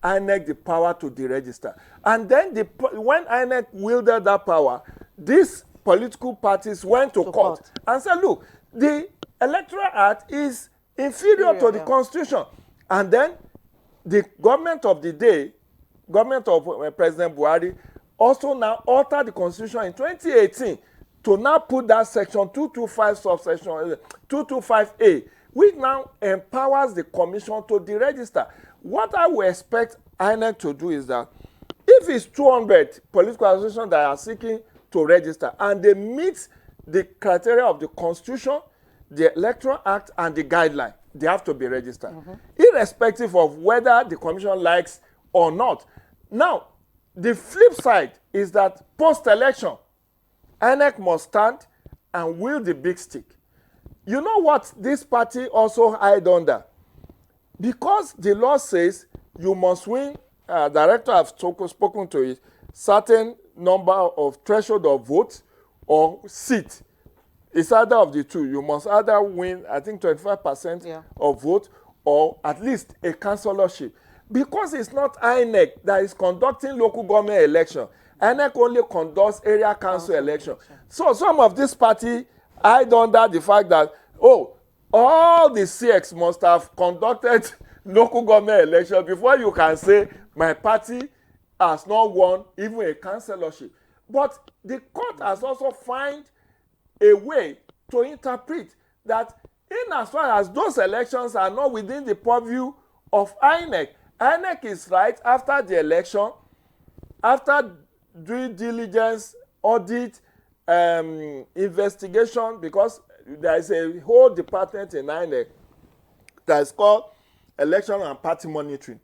S7: INEC the power to deregister. And then when INEC wielded that power, these political parties went to court and said, look, the Electoral Act is inferior to the Constitution. And then the government of the day, government of President Buhari, also now altered the Constitution in 2018 to now put that section 225 subsection 225A, which now empowers the commission to deregister. What I would expect INEC to do is that if it's 200 political associations that are seeking to register and they meet the criteria of the Constitution, the Electoral Act, and the guideline, they have to be registered, irrespective of whether the commission likes or not. Now, the flip side is that post-election, INEC must stand and wield the big stick. You know what this party also hide under? Because the law says you must win, director have spoken to it, certain number of threshold of votes or seat. It's either of the two. You must either win, I think, 25% of vote or at least a councillorship. Because it's not INEC that is conducting local government election. INEC only conducts area council election. So some of this party hide under the fact that, oh, all the CX must have conducted local government election before you can say my party has not won even a councillorship. But the court has also found a way to interpret that in as far as those elections are not within the purview of INEC, INEC is right after the election, after due diligence, audit, investigation, because there is a whole department in INEC that is called Election and Party Monitoring.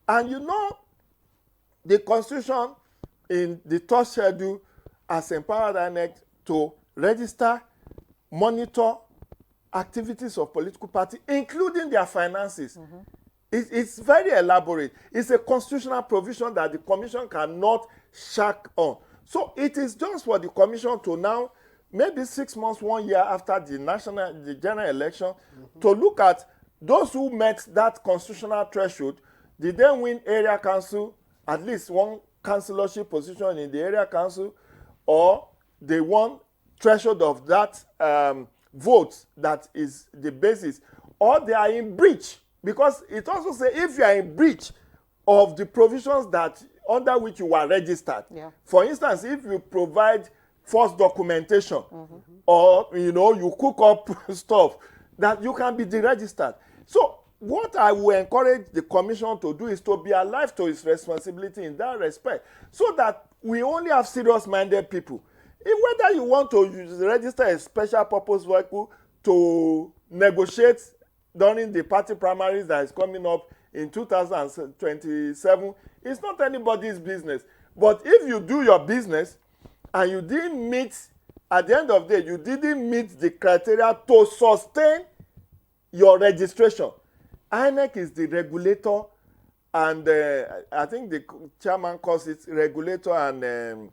S7: And you know, the Constitution in the third schedule has empowered INEC to register, monitor activities of political parties, including their finances. It's very elaborate. It's a constitutional provision that the commission cannot shirk on. So it is just for the commission to now, maybe 6 months, 1 year after the general election, to look at those who met that constitutional threshold. Did they win area council, at least one councillorship position in the area council, or they won threshold of that vote that is the basis, or they are in breach, because it also says if you are in breach of the provisions that under which you are registered. For instance, if you provide false documentation or you cook up stuff, that you can be deregistered. So what I will encourage the commission to do is to be alive to its responsibility in that respect, so that we only have serious-minded people. Whether you want to register a special purpose vehicle to negotiate during the party primaries that is coming up in 2027, it's not anybody's business. But if you do your business and you didn't meet, at the end of the day, you didn't meet the criteria to sustain your registration, INEC is the regulator, and I think the chairman calls it regulator and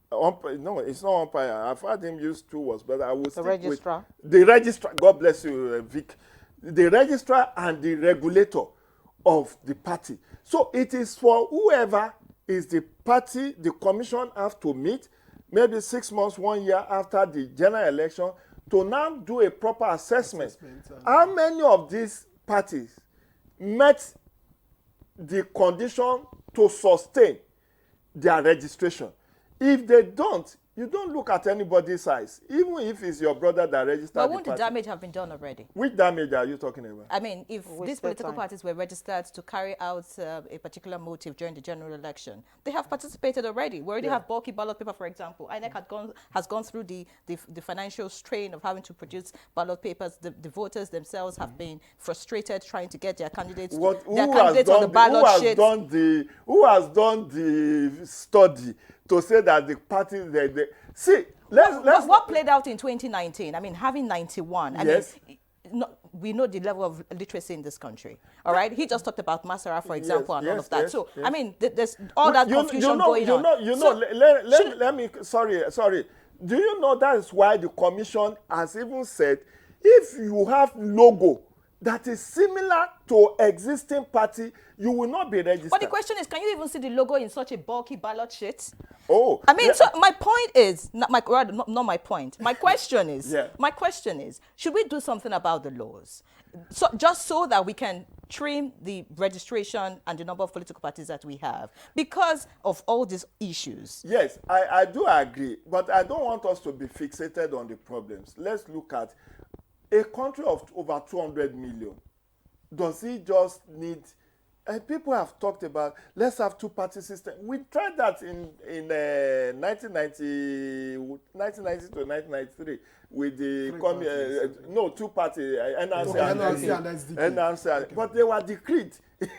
S7: no, it's not umpire. I've heard him use two words, but I will stick with the registrar. God bless you, Vic. The registrar and the regulator of the party. So it is for whoever is the party, the commission have to meet, maybe 6 months, 1 year after the general election, to now do a proper assessment. How many of these parties met the condition to sustain their registration? If they don't, you don't look at anybody's size, even if it's your brother that registered the party.
S3: But won't the damage have been done already?
S7: Which damage are you talking about?
S3: I mean, if these political parties were registered to carry out a particular motive during the general election, they have participated already. We already have bulky ballot paper, for example. INEC has gone through the financial strain of having to produce ballot papers. The voters themselves have been frustrated trying to get their candidates, on the ballot sheet.
S7: Who has done the study to say that the party see, let's
S3: what played out in 2019? I mean, having 91. I mean, we know the level of literacy in this country. All right, he just talked about Masara, for example, and all of that. So I mean, there's all that confusion going on.
S7: Let me. Sorry. Do you know that is why the commission has even said, if you have logo that is similar to existing party, you will not be registered.
S3: But the question is, can you even see the logo in such a bulky ballot sheet?
S7: Oh,
S3: I mean, so my point is, not my point. My question is, should we do something about the laws? So just so that we can trim the registration and the number of political parties that we have because of all these issues.
S7: Yes, I do agree, but I don't want us to be fixated on the problems. Let's look at a country of over 200 million. Does it just need... people have talked about, let's have two-party system. We tried that in 1990 to 1993 with the... two-party, NRC and SDP. But they were decreed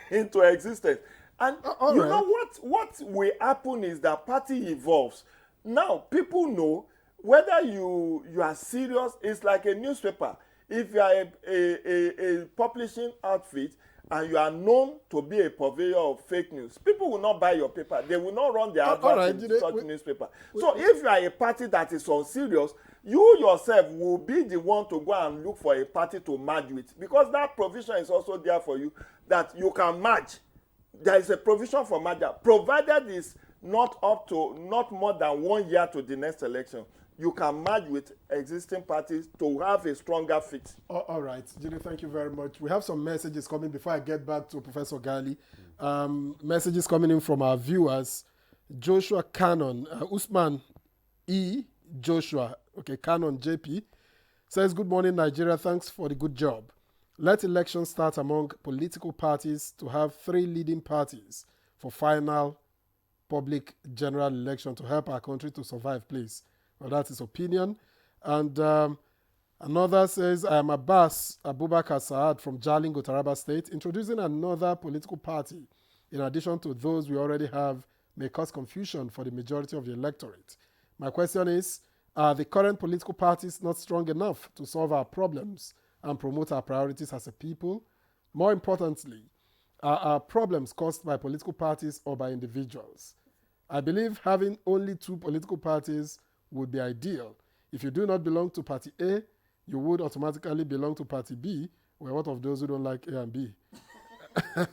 S7: into existence. And you know what will happen is that party evolves. Now, people know whether you are serious. It's like a newspaper. If you are a publishing outfit and you are known to be a purveyor of fake news, people will not buy your paper. They will not run their advert in such newspaper. So if you are a party that is unserious, you yourself will be the one to go and look for a party to merge with, because that provision is also there for you, that you can merge. There is a provision for merger, provided it's not more than 1 year to the next election. You can merge with existing parties to have a stronger fit.
S1: All right, Judy, thank you very much. We have some messages coming before I get back to Professor Gali. Messages coming in from our viewers. Joshua Cannon, Usman E. Joshua, Cannon JP, says, good morning, Nigeria. Thanks for the good job. Let elections start among political parties to have 3 leading parties for final public general election to help our country to survive, please. Well, that's his opinion. And another says, I am Abbas Abubakar Saad from Jalingo, Taraba State. Introducing another political party, in addition to those we already have, may cause confusion for the majority of the electorate. My question is, are the current political parties not strong enough to solve our problems and promote our priorities as a people? More importantly, are our problems caused by political parties or by individuals? I believe having only 2 political parties would be ideal. If you do not belong to Party A, you would automatically belong to Party B. Well, what of those who don't like A and B?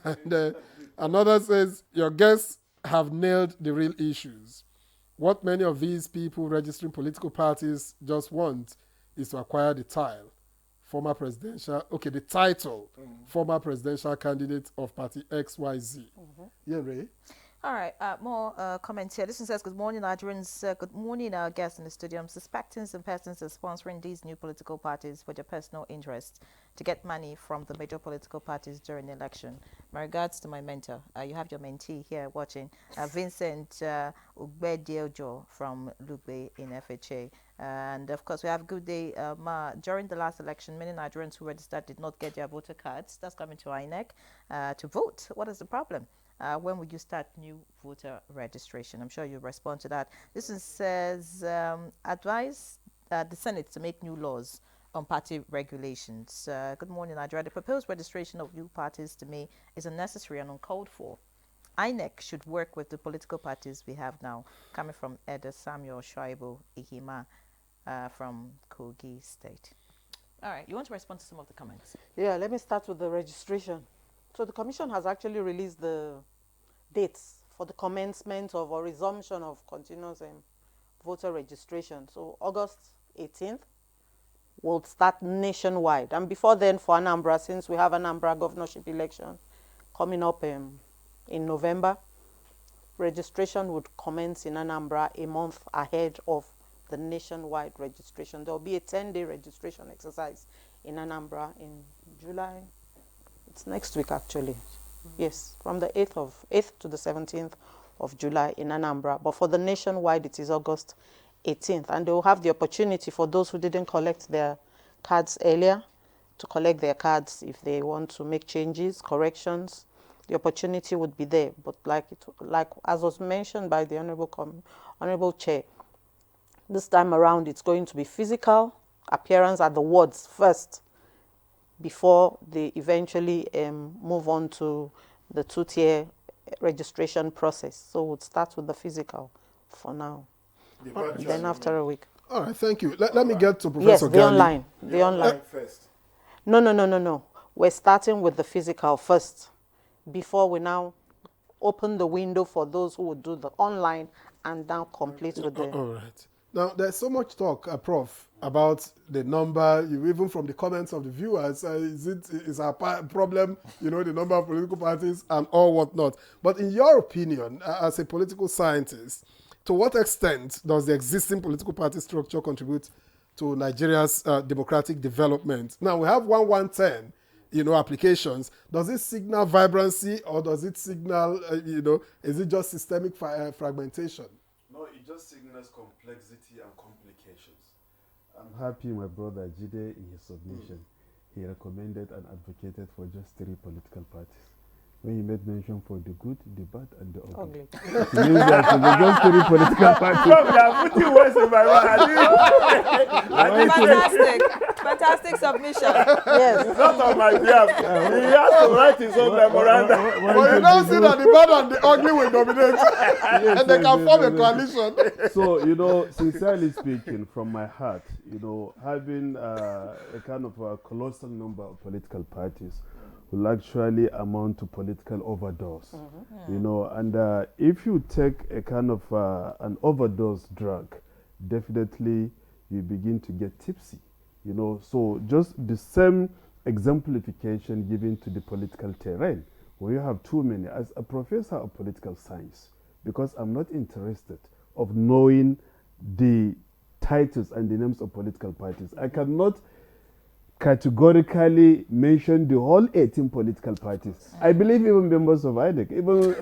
S1: And another says, your guests have nailed the real issues. What many of these people registering political parties just want is to acquire the title, former presidential candidate of Party XYZ. Yeah, Ray?
S3: All right, more comments here. This one says, good morning, Nigerians. Good morning, our guests in the studio. I'm suspecting some persons are sponsoring these new political parties for their personal interest to get money from the major political parties during the election. My regards to my mentor. You have your mentee here watching, Vincent Ugbediojo from Lugbe in FHA. And of course, we have Good Day Ma. During the last election, many Nigerians who registered did not get their voter cards. That's coming to INEC to vote. What is the problem? When will you start new voter registration? I'm sure you'll respond to that. This one says, advise the Senate to make new laws on party regulations. Good morning, Nigeria. The proposed registration of new parties to me is unnecessary and uncalled for. INEC should work with the political parties we have now. Coming from Eda Samuel Shaibu Ihima from Kogi State. All right, you want to respond to some of the comments?
S5: Yeah, let me start with the registration. So the Commission has actually released the dates for the commencement of or resumption of continuous voter registration. So August 18th will start nationwide. And before then, for Anambra, since we have Anambra governorship election coming up in November, registration would commence in Anambra a month ahead of the nationwide registration. There will be a 10-day registration exercise in Anambra in July. It's next week, actually. Yes, from the 8th to the 17th of July in Anambra. But for the nationwide, it is August 18th. And they will have the opportunity for those who didn't collect their cards earlier to collect their cards if they want to make changes, corrections. The opportunity would be there. But like as was mentioned by the Honorable Chair, this time around it's going to be physical appearance at the wards first. before they eventually move on to the two-tier registration process. So we'll start with the physical for now. Then after a week.
S1: All right, thank you. Let me get to Professor
S5: Yes, the
S1: Gali.
S5: online. The online
S7: first.
S5: No. We're starting with the physical first before we now open the window for those who would do the online and now complete with the...
S1: All right. Now, there's so much talk, Prof, about the number, even from the comments of the viewers, is our problem, the number of political parties and all whatnot. But in your opinion, as a political scientist, to what extent does the existing political party structure contribute to Nigeria's democratic development? Now, we have 110, applications. Does it signal vibrancy or does it signal, is it just systemic fragmentation?
S4: No, it just signals complexity and complications. I'm happy my brother Jide, in his submission, he recommended and advocated for just 3 political parties. When he made mention for the good, the bad, and the ugly. It means that there just 3 political parties.
S8: I'm putting words in my mouth.
S3: Fantastic submission.
S5: Yes.
S8: It's not on my behalf. He has to write his own memorandum.
S1: But you don't see that the bad and the ugly will dominate. And they can form a coalition.
S4: So, sincerely speaking, from my heart, having a kind of a colossal number of political parties will actually amount to political overdose. And if you take a kind of an overdose drug, definitely you begin to get tipsy. So just the same exemplification given to the political terrain, where you have too many. As a professor of political science, because I'm not interested of knowing the titles and the names of political parties, I cannot categorically mention the whole 18 political parties. I believe even members of INEC, even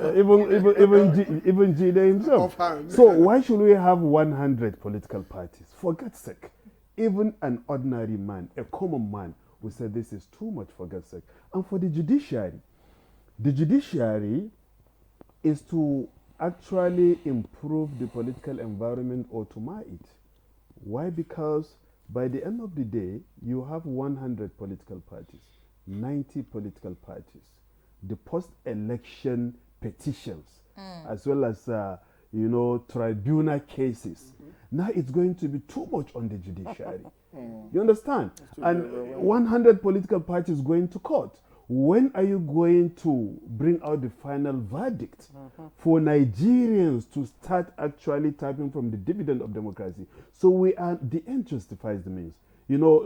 S4: Jide himself. So why should we have 100 political parties? For God's sake. Even an ordinary man, a common man, will say this is too much, for God's sake. And for the judiciary is to actually improve the political environment or to mar it. Why? Because by the end of the day, you have 100 political parties, 90 political parties, the post-election petitions, as well as tribunal cases. Now it's going to be too much on the judiciary. You understand? And 100 political parties going to court. When are you going to bring out the final verdict for Nigerians to start actually tapping from the dividend of democracy? So the end justifies the means.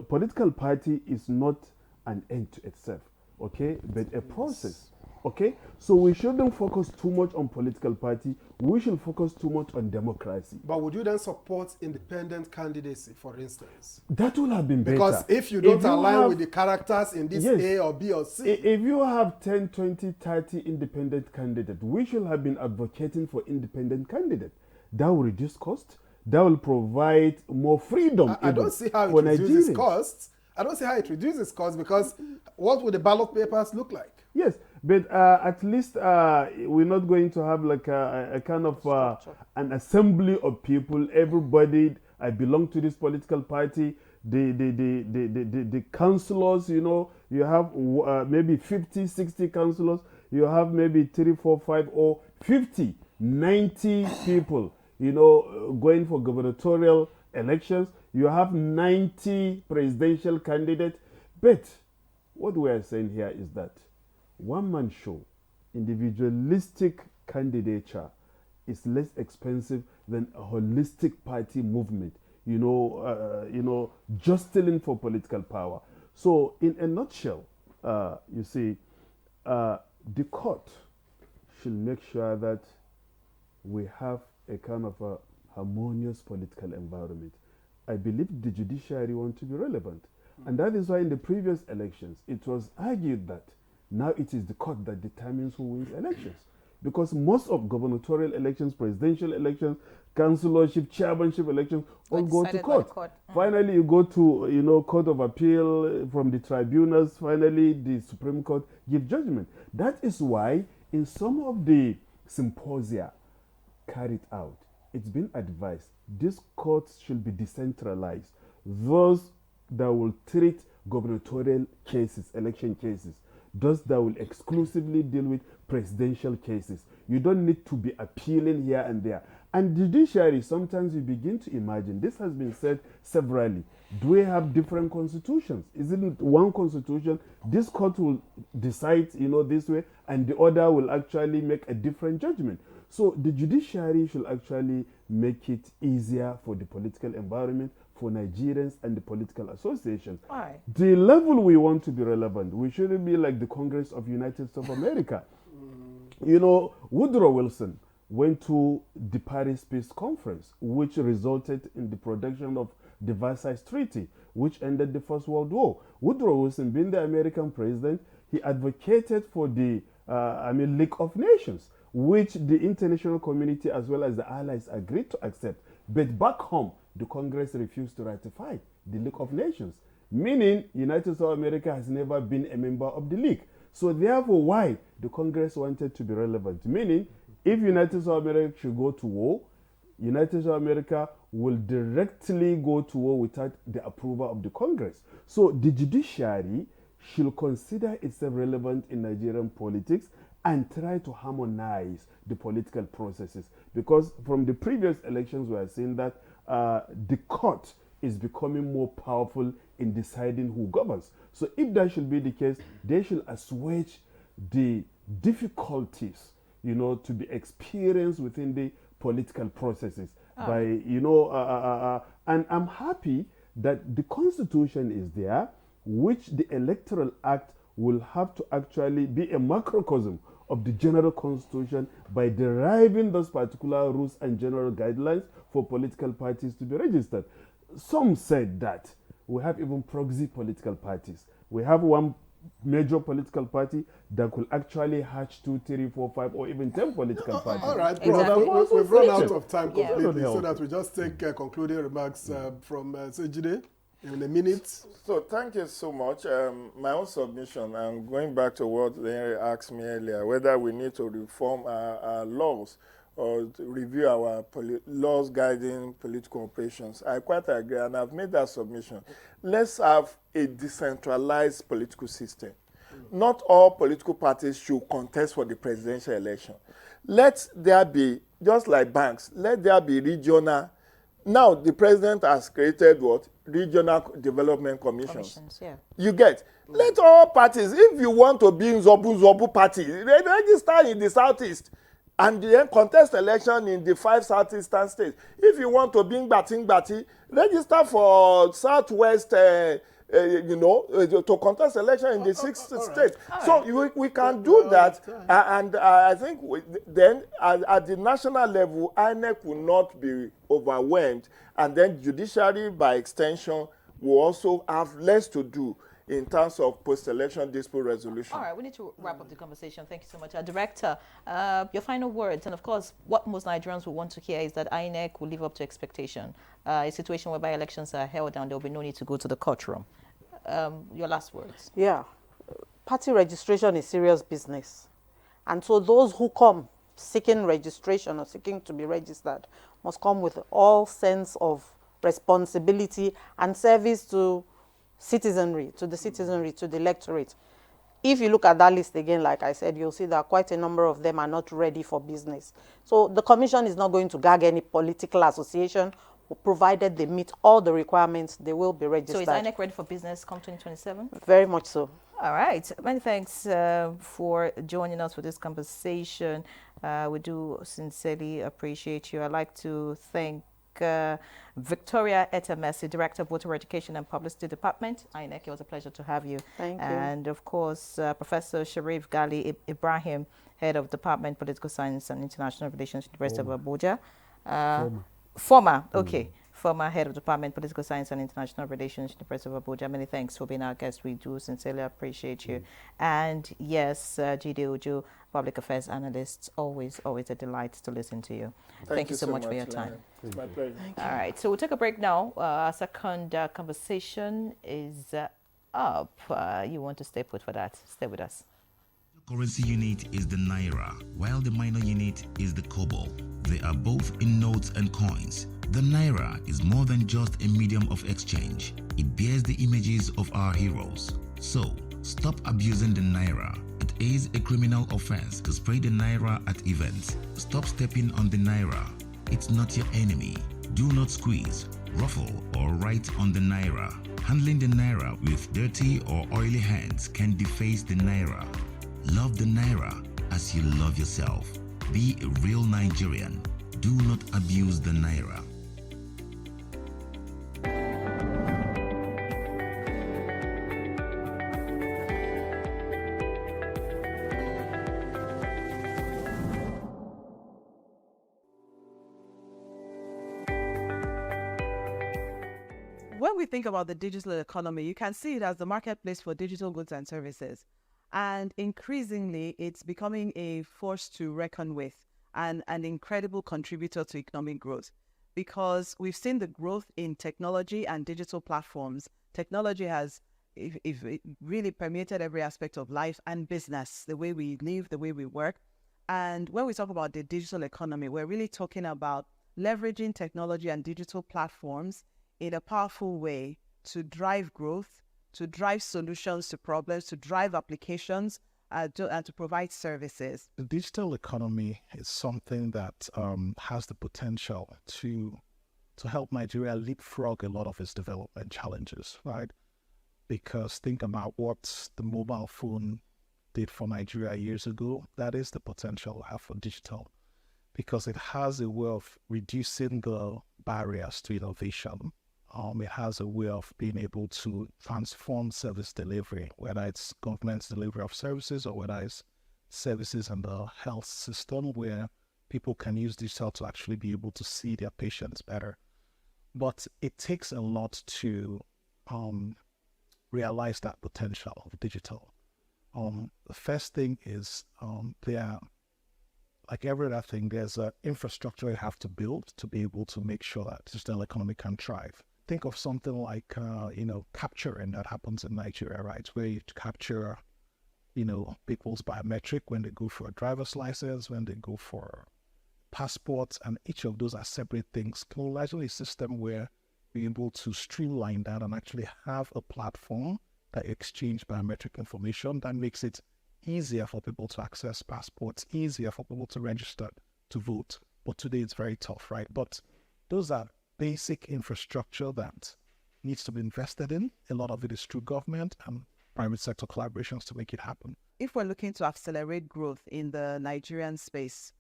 S4: Political party is not an end to itself, okay, but a process. Okay, so we shouldn't focus too much on political party. We should focus too much on democracy.
S1: But would you then support independent candidacy, for instance?
S4: That would have been better.
S1: Because if you don't align with the characters in this A or B or C.
S4: If you have 10, 20, 30 independent candidates, we should have been advocating for independent candidates. That will reduce cost. That will provide more freedom.
S1: I don't see how it reduces costs. I don't see how it reduces costs, because what would the ballot papers look like?
S4: Yes, but at least we're not going to have like a kind of an assembly of people. Everybody, I belong to this political party. The councillors, you have maybe 50, 60 councillors. You have maybe 3, 4, 5, or 50, 90 people, going for gubernatorial elections. You have 90 presidential candidates. But what we are saying here is that one-man show, individualistic candidature is less expensive than a holistic party movement, jostling for political power. So in a nutshell, you see, the court should make sure that we have a kind of a harmonious political environment. I believe the judiciary want to be relevant. And that is why in the previous elections, it was argued that now it is the court that determines who wins elections. Because most of gubernatorial elections, presidential elections, councillorship, chairmanship elections all go to court. Finally, you go to, Court of Appeal from the tribunals. Finally, the Supreme Court give judgment. That is why in some of the symposia carried out, it's been advised these courts should be decentralized. Those that will treat gubernatorial cases, election cases. Those that will exclusively deal with presidential cases. You don't need to be appealing here and there. And judiciary, sometimes you begin to imagine, this has been said severally, do we have different constitutions? Isn't one constitution, this court will decide, this way, and the other will actually make a different judgment. So the judiciary should actually make it easier for the political environment, for Nigerians and the political associations.
S3: Why?
S4: The level we want to be relevant, we shouldn't be like the Congress of United States of America. Woodrow Wilson went to the Paris Peace Conference, which resulted in the production of the Versailles Treaty, which ended the First World War. Woodrow Wilson, being the American president, he advocated for the League of Nations, which the international community as well as the allies agreed to accept. But back home, the Congress refused to ratify the League of Nations, meaning United States of America has never been a member of the League. So therefore, why the Congress wanted to be relevant? Meaning, if United States of America should go to war, United States of America will directly go to war without the approval of the Congress. So the judiciary should consider itself relevant in Nigerian politics and try to harmonize the political processes. Because from the previous elections, we are seeing that the court is becoming more powerful in deciding who governs. So if that should be the case, they should assuage the difficulties, to be experienced within the political processes by, and I'm happy that the Constitution is there, which the Electoral Act will have to actually be a macrocosm of the general Constitution by deriving those particular rules and general guidelines for political parties to be registered. Some said that we have even proxy political parties. We have one major political party that could actually hatch 2, 3, 4, 5, or even 10 political parties.
S1: All right,
S3: exactly.
S1: we've run out of time completely,
S4: so
S1: that we just take concluding remarks from Sejide in a minute.
S7: So thank you so much. My own submission, I'm going back to what Henry asked me earlier, whether we need to reform our laws or to review our laws guiding political operations. I quite agree, and I've made that submission. Let's have a decentralized political system. Not all political parties should contest for the presidential election. Let there be, just like banks, let there be regional. Now, the president has created what? Regional development commissions.
S3: Yeah.
S7: You get? Let all parties, if you want to be in Zobu party, register in the southeast and then contest election in the 5 southeastern states. If you want to be in Ngbati, register for southwest, to contest election in the 6th state. So we can do that, and I think then at the national level, INEC will not be overwhelmed, and then judiciary, by extension, will also have less to do in terms of post-election dispute resolution.
S3: All right, we need to wrap up the conversation. Thank you so much. Director, your final words, and of course, what most Nigerians will want to hear is that INEC will live up to expectation. A situation whereby elections are held and there will be no need to go to the courtroom. Your last words.
S5: Yeah. Party registration is serious business. And so those who come seeking registration or seeking to be registered must come with all sense of responsibility and service to citizenry, to the electorate. If you look at that list again, like I said, you'll see that quite a number of them are not ready for business. So the commission is not going to gag any political association, provided they meet all the requirements, they will be registered.
S3: So is INEC ready for business come 2027?
S5: Very much so.
S3: All right. Many thanks for joining us for this conversation. We do sincerely appreciate you. I'd like to thank Victoria Etemesi, Director of Voter Education and Publicity Department, INEC. It was a pleasure to have you.
S5: Thank you.
S3: And of course, Professor Sharif Gali Ibrahim, Head of Department Political Science and International Relations, University of Abuja. Former Head of Department Political Science and International Relations, University of Abuja. Many thanks for being our guest. We do sincerely appreciate you. And yes, Jide Ojo, Public Affairs Analyst, always a delight to listen to you. Thank you so much for your time.
S7: It's my pleasure.
S3: All right, so we'll take a break now. Our second conversation is up. You want to stay put for that? Stay with us.
S16: The currency unit is the Naira, while the minor unit is the Kobo. They are both in notes and coins. The Naira is more than just a medium of exchange. It bears the images of our heroes. So, stop abusing the Naira. It is a criminal offense to spray the Naira at events. Stop stepping on the Naira. It's not your enemy. Do not squeeze, ruffle, or write on the Naira. Handling the Naira with dirty or oily hands can deface the Naira. Love the Naira as you love yourself. Be a real Nigerian. Do not abuse the Naira.
S9: When we think about the digital economy, you can see it as the marketplace for digital goods and services. And increasingly, it's becoming a force to reckon with and an incredible contributor to economic growth, because we've seen the growth in technology and digital platforms. Technology has it really permeated every aspect of life and business, the way we live, the way we work. And when we talk about the digital economy, we're really talking about leveraging technology and digital platforms in a powerful way to drive growth, to drive solutions to problems, to drive applications, and to provide services.
S10: The digital economy is something that has the potential to help Nigeria leapfrog a lot of its development challenges, right? Because think about what the mobile phone did for Nigeria years ago. That is the potential we have for digital, because it has a way of reducing the barriers to innovation. It has a way of being able to transform service delivery, whether it's government's delivery of services or whether it's services in the health system, where people can use digital to actually be able to see their patients better. But it takes a lot to realize that potential of digital. The first thing is like every other thing, there's an infrastructure you have to build to be able to make sure that digital economy can thrive. Think of something like, capturing that happens in Nigeria, right? Where you capture, people's biometric when they go for a driver's license, when they go for passports, and each of those are separate things. Can we imagine a system where we're able to streamline that and actually have a platform that exchange biometric information that makes it easier for people to access passports, easier for people to register to vote. But today it's very tough, right? But those are basic infrastructure that needs to be invested in. A lot of it is through government and private sector collaborations to make it happen.
S9: If we're looking to accelerate growth in the Nigerian space,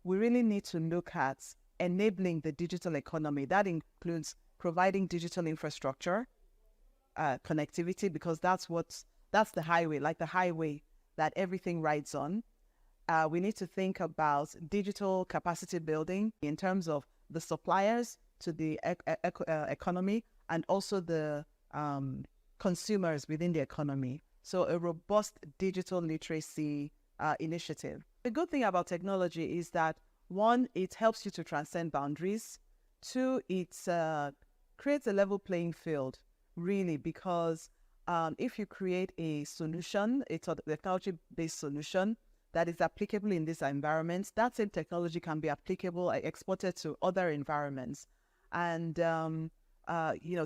S9: we really need to look at enabling the digital economy. That includes providing digital infrastructure, connectivity, because that's the highway, like the highway that everything rides on. We need to think about digital capacity building in terms of the suppliers to the economy and also the consumers within the economy. So a robust digital literacy initiative. The good thing about technology is that, one, it helps you to transcend boundaries. Two, it creates a level playing field, really, because if you create a solution, a technology-based solution that is applicable in this environment, that same technology can be applicable, exported to other environments. And,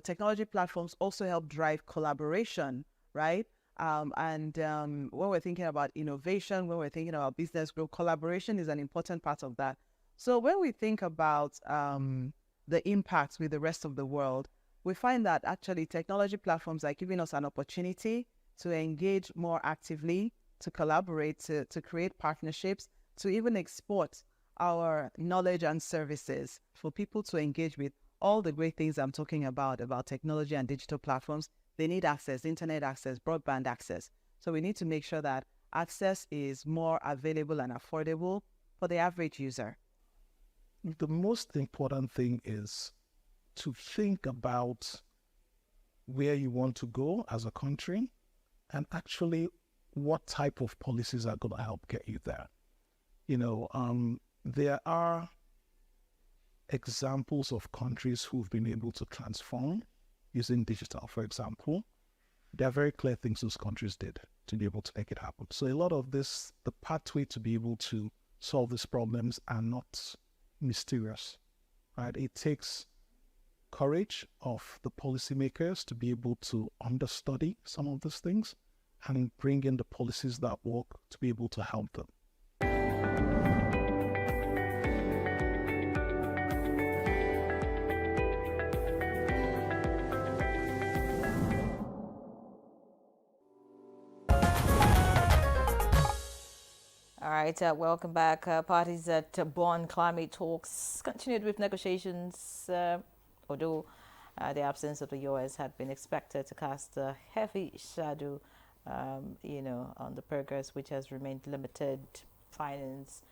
S9: technology platforms also help drive collaboration, right? When we're thinking about innovation, when we're thinking about business growth, collaboration is an important part of that. So when we think about the impacts with the rest of the world, we find that actually technology platforms are giving us an opportunity to engage more actively, to collaborate, to create partnerships, to even export our knowledge and services for people to engage with. All the great things I'm talking about technology and digital platforms, they need access, internet access, broadband access. So we need to make sure that access is more available and affordable for the average user.
S10: The most important thing is to think about where you want to go as a country and actually what type of policies are going to help get you there. There are examples of countries who've been able to transform using digital, for example. There are very clear things those countries did to be able to make it happen. So a lot of this, the pathway to be able to solve these problems are not mysterious. right? It takes courage of the policymakers to be able to understudy some of these things and bring in the policies that work to be able to help them.
S3: All right, welcome back. Parties at Bonn climate talks continued with negotiations, although the absence of the U.S. had been expected to cast a heavy shadow, on the progress, which has remained limited. Finance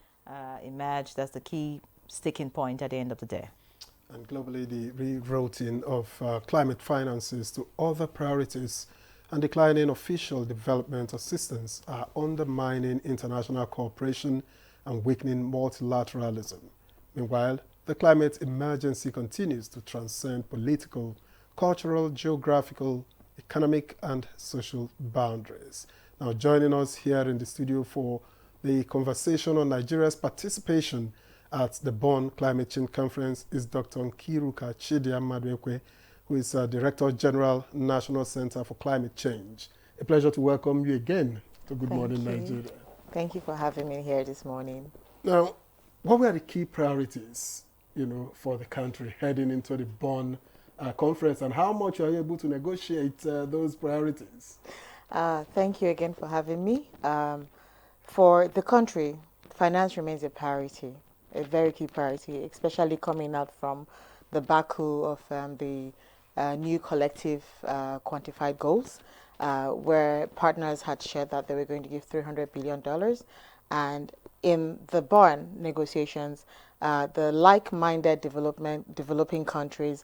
S3: emerged as the key sticking point at the end of the day.
S1: And globally, the rerouting of climate finances to other priorities and declining official development assistance are undermining international cooperation and weakening multilateralism. Meanwhile, the climate emergency continues to transcend political, cultural, geographical, economic, and social boundaries. Now, joining us here in the studio for the conversation on Nigeria's participation at the Bonn Climate Change Conference is Dr. Nkiruka Chidiamadwekwe, who is Director General, National Center for Climate Change. A pleasure to welcome you again to Good Morning Nigeria.
S5: Thank you for having me here this morning.
S1: Now, what were the key priorities, for the country heading into the Bonn conference, and how much are you able to negotiate those priorities?
S5: Thank you again for having me. For the country, finance remains a priority, a very key priority, especially coming out from the Baku of the new collective quantified goals, where partners had shared that they were going to give $300 billion. And in the Bonn negotiations, the like-minded developing countries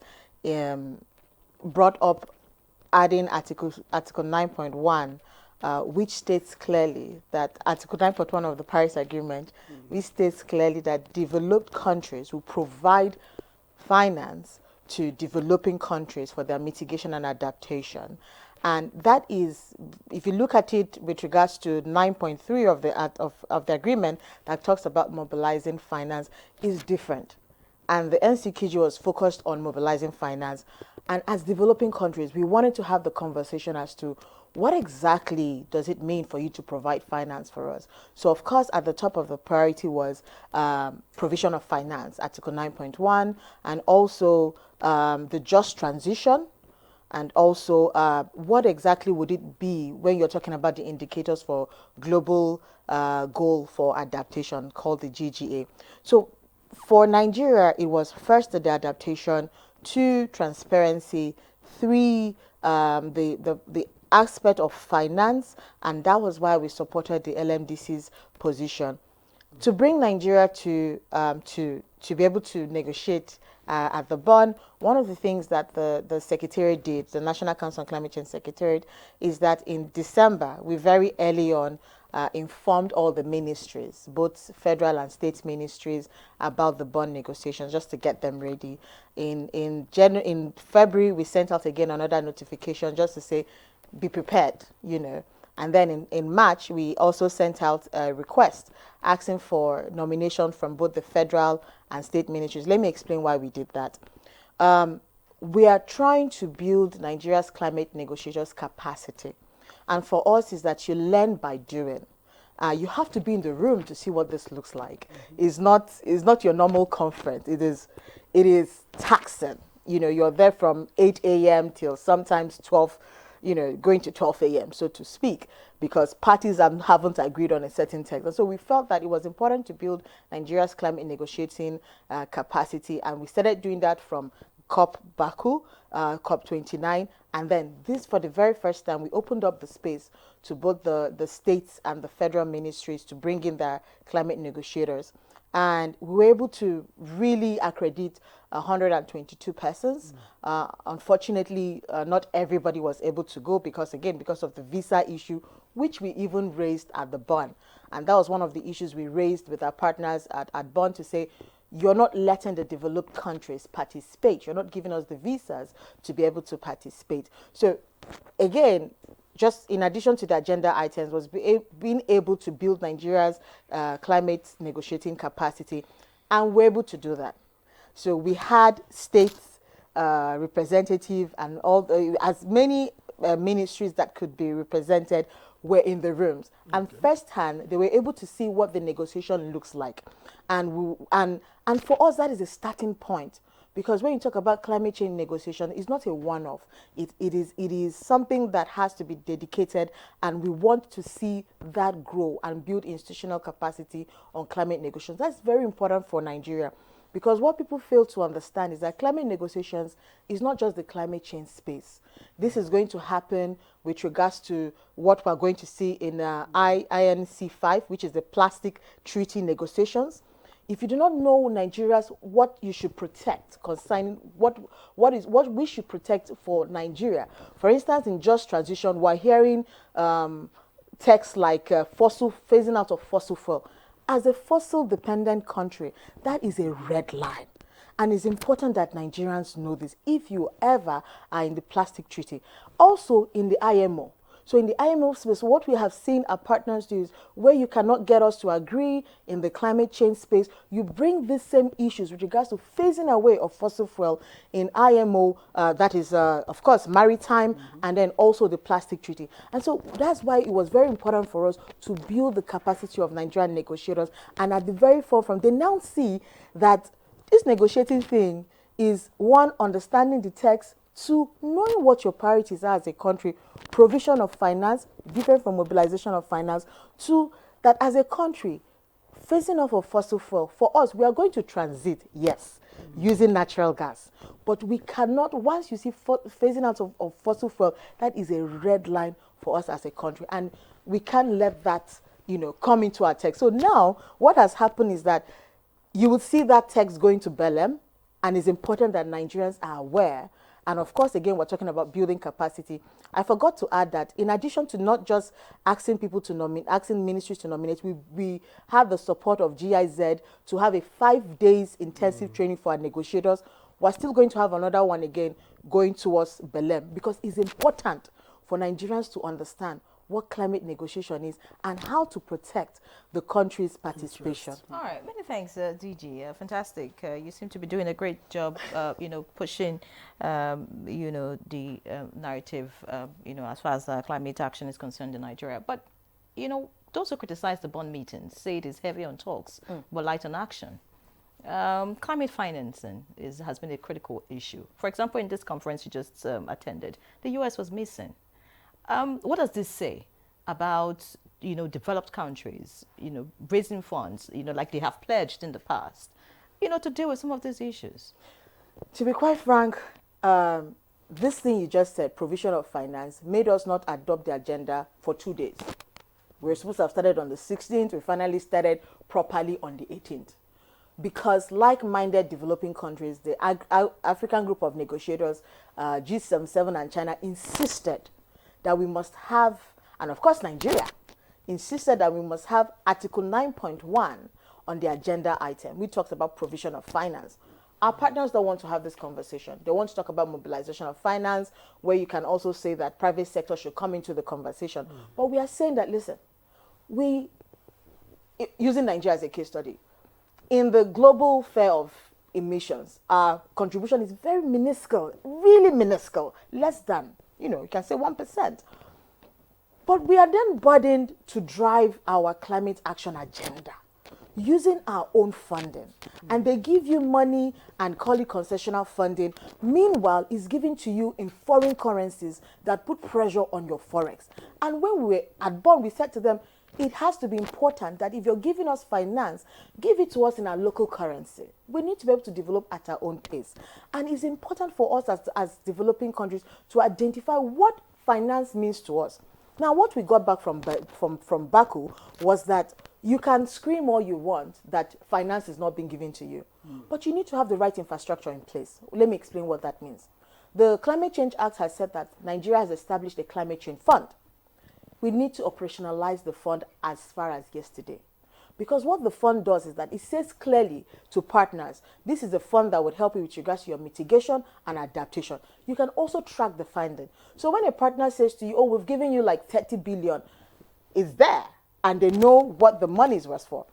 S5: brought up adding Article 9.1, which states clearly that Article 9.1 of the Paris Agreement, which states clearly that developed countries will provide finance to developing countries for their mitigation and adaptation. And that is, if you look at it with regards to 9.3 of the agreement that talks about mobilizing finance, is different. And the NCKG was focused on mobilizing finance. And as developing countries, we wanted to have the conversation as to what exactly does it mean for you to provide finance for us? So, of course, at the top of the priority was provision of finance, Article 9.1, and also the just transition, and also what exactly would it be when you're talking about the indicators for global goal for adaptation called the GGA. So for Nigeria, it was first the adaptation, 2, transparency, 3, the aspect of finance, and that was why we supported the LMDC's position. To bring Nigeria to be able to negotiate at the Bonn, one of the things that the Secretariat did, the National Council on Climate Change Secretariat, is that in December, we very early on informed all the ministries, both federal and state ministries, about the Bonn negotiations, just to get them ready. In February, we sent out again another notification just to say, be prepared, And then in March, we also sent out a request asking for nomination from both the federal and state ministries. Let me explain why we did that. We are trying to build Nigeria's climate negotiators' capacity. And for us is that you learn by doing. You have to be in the room to see what this looks like. It's not your normal conference. It is taxing. You're there from 8 a.m. till sometimes 12, going to 12 a.m., so to speak, because parties haven't agreed on a certain text. And so we felt that it was important to build Nigeria's climate negotiating capacity, and we started doing that from COP Baku, COP 29, and then this, for the very first time, we opened up the space to both the states and the federal ministries to bring in their climate negotiators. And we were able to really accredit 122 persons. Unfortunately, not everybody was able to go because of the visa issue, which we even raised at the Bonn. And that was one of the issues we raised with our partners at Bonn, to say, you're not letting the developed countries participate. You're not giving us the visas to be able to participate. So again, just in addition to the agenda items, was being able to build Nigeria's climate negotiating capacity, and we're able to do that. So we had states representative and as many ministries that could be represented were in the rooms, and firsthand they were able to see what the negotiation looks like, and for us that is a starting point. Because when you talk about climate change negotiation, it's not a one-off. It is something that has to be dedicated, and we want to see that grow and build institutional capacity on climate negotiations. That's very important for Nigeria, because what people fail to understand is that climate negotiations is not just the climate change space. This is going to happen with regards to what we're going to see in INC 5, which is the plastic treaty negotiations. If you do not know Nigeria's what you should protect concerning what we should protect for Nigeria, for instance, in just transition, we're hearing texts like phasing out of fossil fuel. As a fossil-dependent country, that is a red line. And it's important that Nigerians know this if you ever are in the plastic treaty. Also in the IMO. So in the IMO space, what we have seen our partners do is where you cannot get us to agree in the climate change space, you bring these same issues with regards to phasing away of fossil fuel in IMO, that is, of course, maritime, and then also the plastic treaty. And so that's why it was very important for us to build the capacity of Nigerian negotiators. And at the very forefront, they now see that this negotiating thing is, one, understanding the text, two, knowing what your priorities are as a country, provision of finance, different from mobilization of finance, two, that as a country, phasing off of fossil fuel, for us, we are going to transit, yes, using natural gas. But we cannot, once you see phasing out of fossil fuel, that is a red line for us as a country. And we can't let that, come into our text. So now, what has happened is that you will see that text going to Belém, and it's important that Nigerians are aware. And of course, again, we're talking about building capacity. I forgot to add that in addition to not just asking people to nominate, asking ministries to nominate, we have the support of GIZ to have a 5 days intensive training for our negotiators. We're still going to have another one again going towards Belém, because it's important for Nigerians to understand what climate negotiation is and how to protect the country's participation.
S3: All right, many thanks, DG. Fantastic. You seem to be doing a great job, pushing, the narrative, as far as climate action is concerned in Nigeria. But, those who criticize the bond meetings say it is heavy on talks, but light on action. Climate financing has been a critical issue. For example, in this conference you just attended, the U.S. was missing. What does this say about, developed countries, raising funds, like they have pledged in the past, to deal with some of these issues?
S5: To be quite frank, this thing you just said, provision of finance, made us not adopt the agenda for 2 days. We were supposed to have started on the 16th. We finally started properly on the 18th. Because like-minded developing countries, the African group of negotiators, G77 and China, insisted that we must have, and of course Nigeria, insisted that we must have Article 9.1 on the agenda item. We talked about provision of finance. Our partners don't want to have this conversation. They want to talk about mobilization of finance, where you can also say that private sector should come into the conversation. But we are saying that, listen, using Nigeria as a case study, in the global fair of emissions, our contribution is very minuscule, really minuscule, less than, you can say 1%. But we are then burdened to drive our climate action agenda using our own funding. And they give you money and call it concessional funding. Meanwhile, it's given to you in foreign currencies that put pressure on your forex. And when we were at Bonn, we said to them, it has to be important that if you're giving us finance, give it to us in our local currency. We need to be able to develop at our own pace. And it's important for us as developing countries to identify what finance means to us. Now, what we got back from Baku was that you can scream all you want that finance is not being given to you. But you need to have the right infrastructure in place. Let me explain what that means. The Climate Change Act has said that Nigeria has established a climate change fund. We need to operationalize the fund as far as yesterday. Because what the fund does is that it says clearly to partners, this is a fund that would help you with regards to your mitigation and adaptation. You can also track the funding. So when a partner says to you, oh, we've given you like 30 billion, it's there, and they know what the money was for.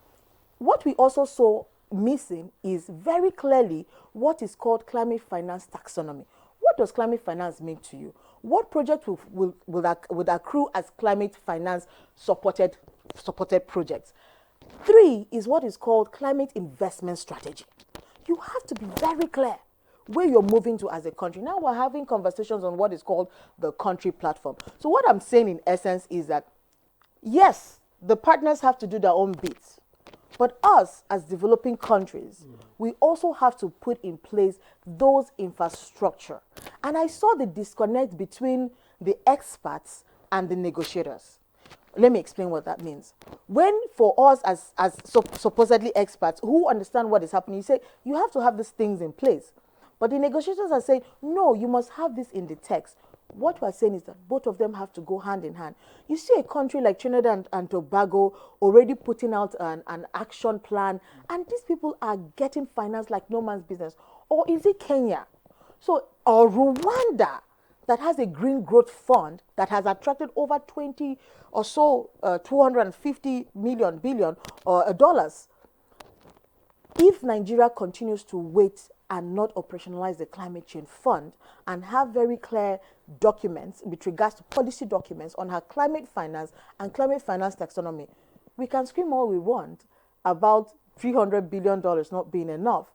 S5: What we also saw missing is very clearly what is called climate finance taxonomy. What does climate finance mean to you? What project would accrue as climate finance supported projects? 3 is what is called climate investment strategy. You have to be very clear where you're moving to as a country. Now we're having conversations on what is called the country platform. So what I'm saying in essence is that, yes, the partners have to do their own bits, but us as developing countries, we also have to put in place those infrastructure. And I saw the disconnect between the experts and the negotiators. Let me explain what that means. When for us as supposedly experts who understand what is happening, you say you have to have these things in place. But the negotiators are saying, no, you must have this in the text. What we're saying is that both of them have to go hand in hand. You see a country like Trinidad and Tobago already putting out an action plan, and these people are getting finance like no man's business. Or is it Kenya? So, or Rwanda, that has a green growth fund that has attracted over 20 or so, 250 billion dollars. If Nigeria continues to wait and not operationalize the climate change fund and have very clear documents with regards to policy documents on her climate finance and climate finance taxonomy, we can scream all we want about $300 billion not being enough,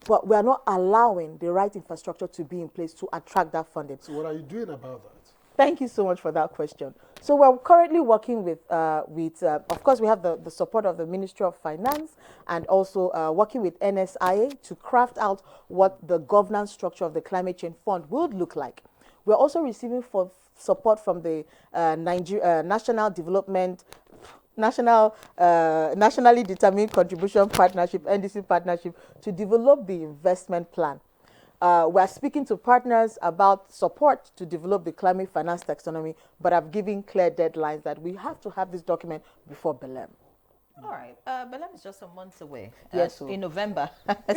S5: but we are not allowing the right infrastructure to be in place to attract that funding.
S1: So what are you doing about that?
S5: Thank you so much for that question. So we're currently working with of course, we have the support of the Ministry of Finance and also working with NSIA to craft out what the governance structure of the climate change fund would look like. We're also receiving support from the Nationally Determined Contribution Partnership, NDC partnership, to develop the investment plan. We're speaking to partners about support to develop the climate finance taxonomy, but I've given clear deadlines that we have to have this document before Belém.
S3: All right, Belém is just some months away.
S5: Yes,
S3: in November.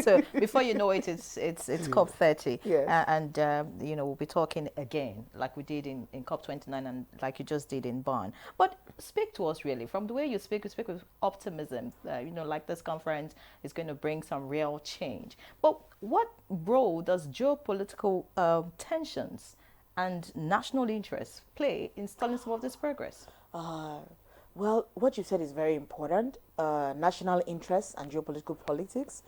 S3: So before you know it, it's COP30.
S5: Yes.
S3: And you know, we'll be talking again, like we did in COP29 and like you just did in Bonn. But speak to us really, from the way you speak with optimism. You know, like this conference is going to bring some real change. But what role does geopolitical tensions and national interests play in stalling some of this progress?
S5: Well, what you said is very important. National interests and geopolitical politics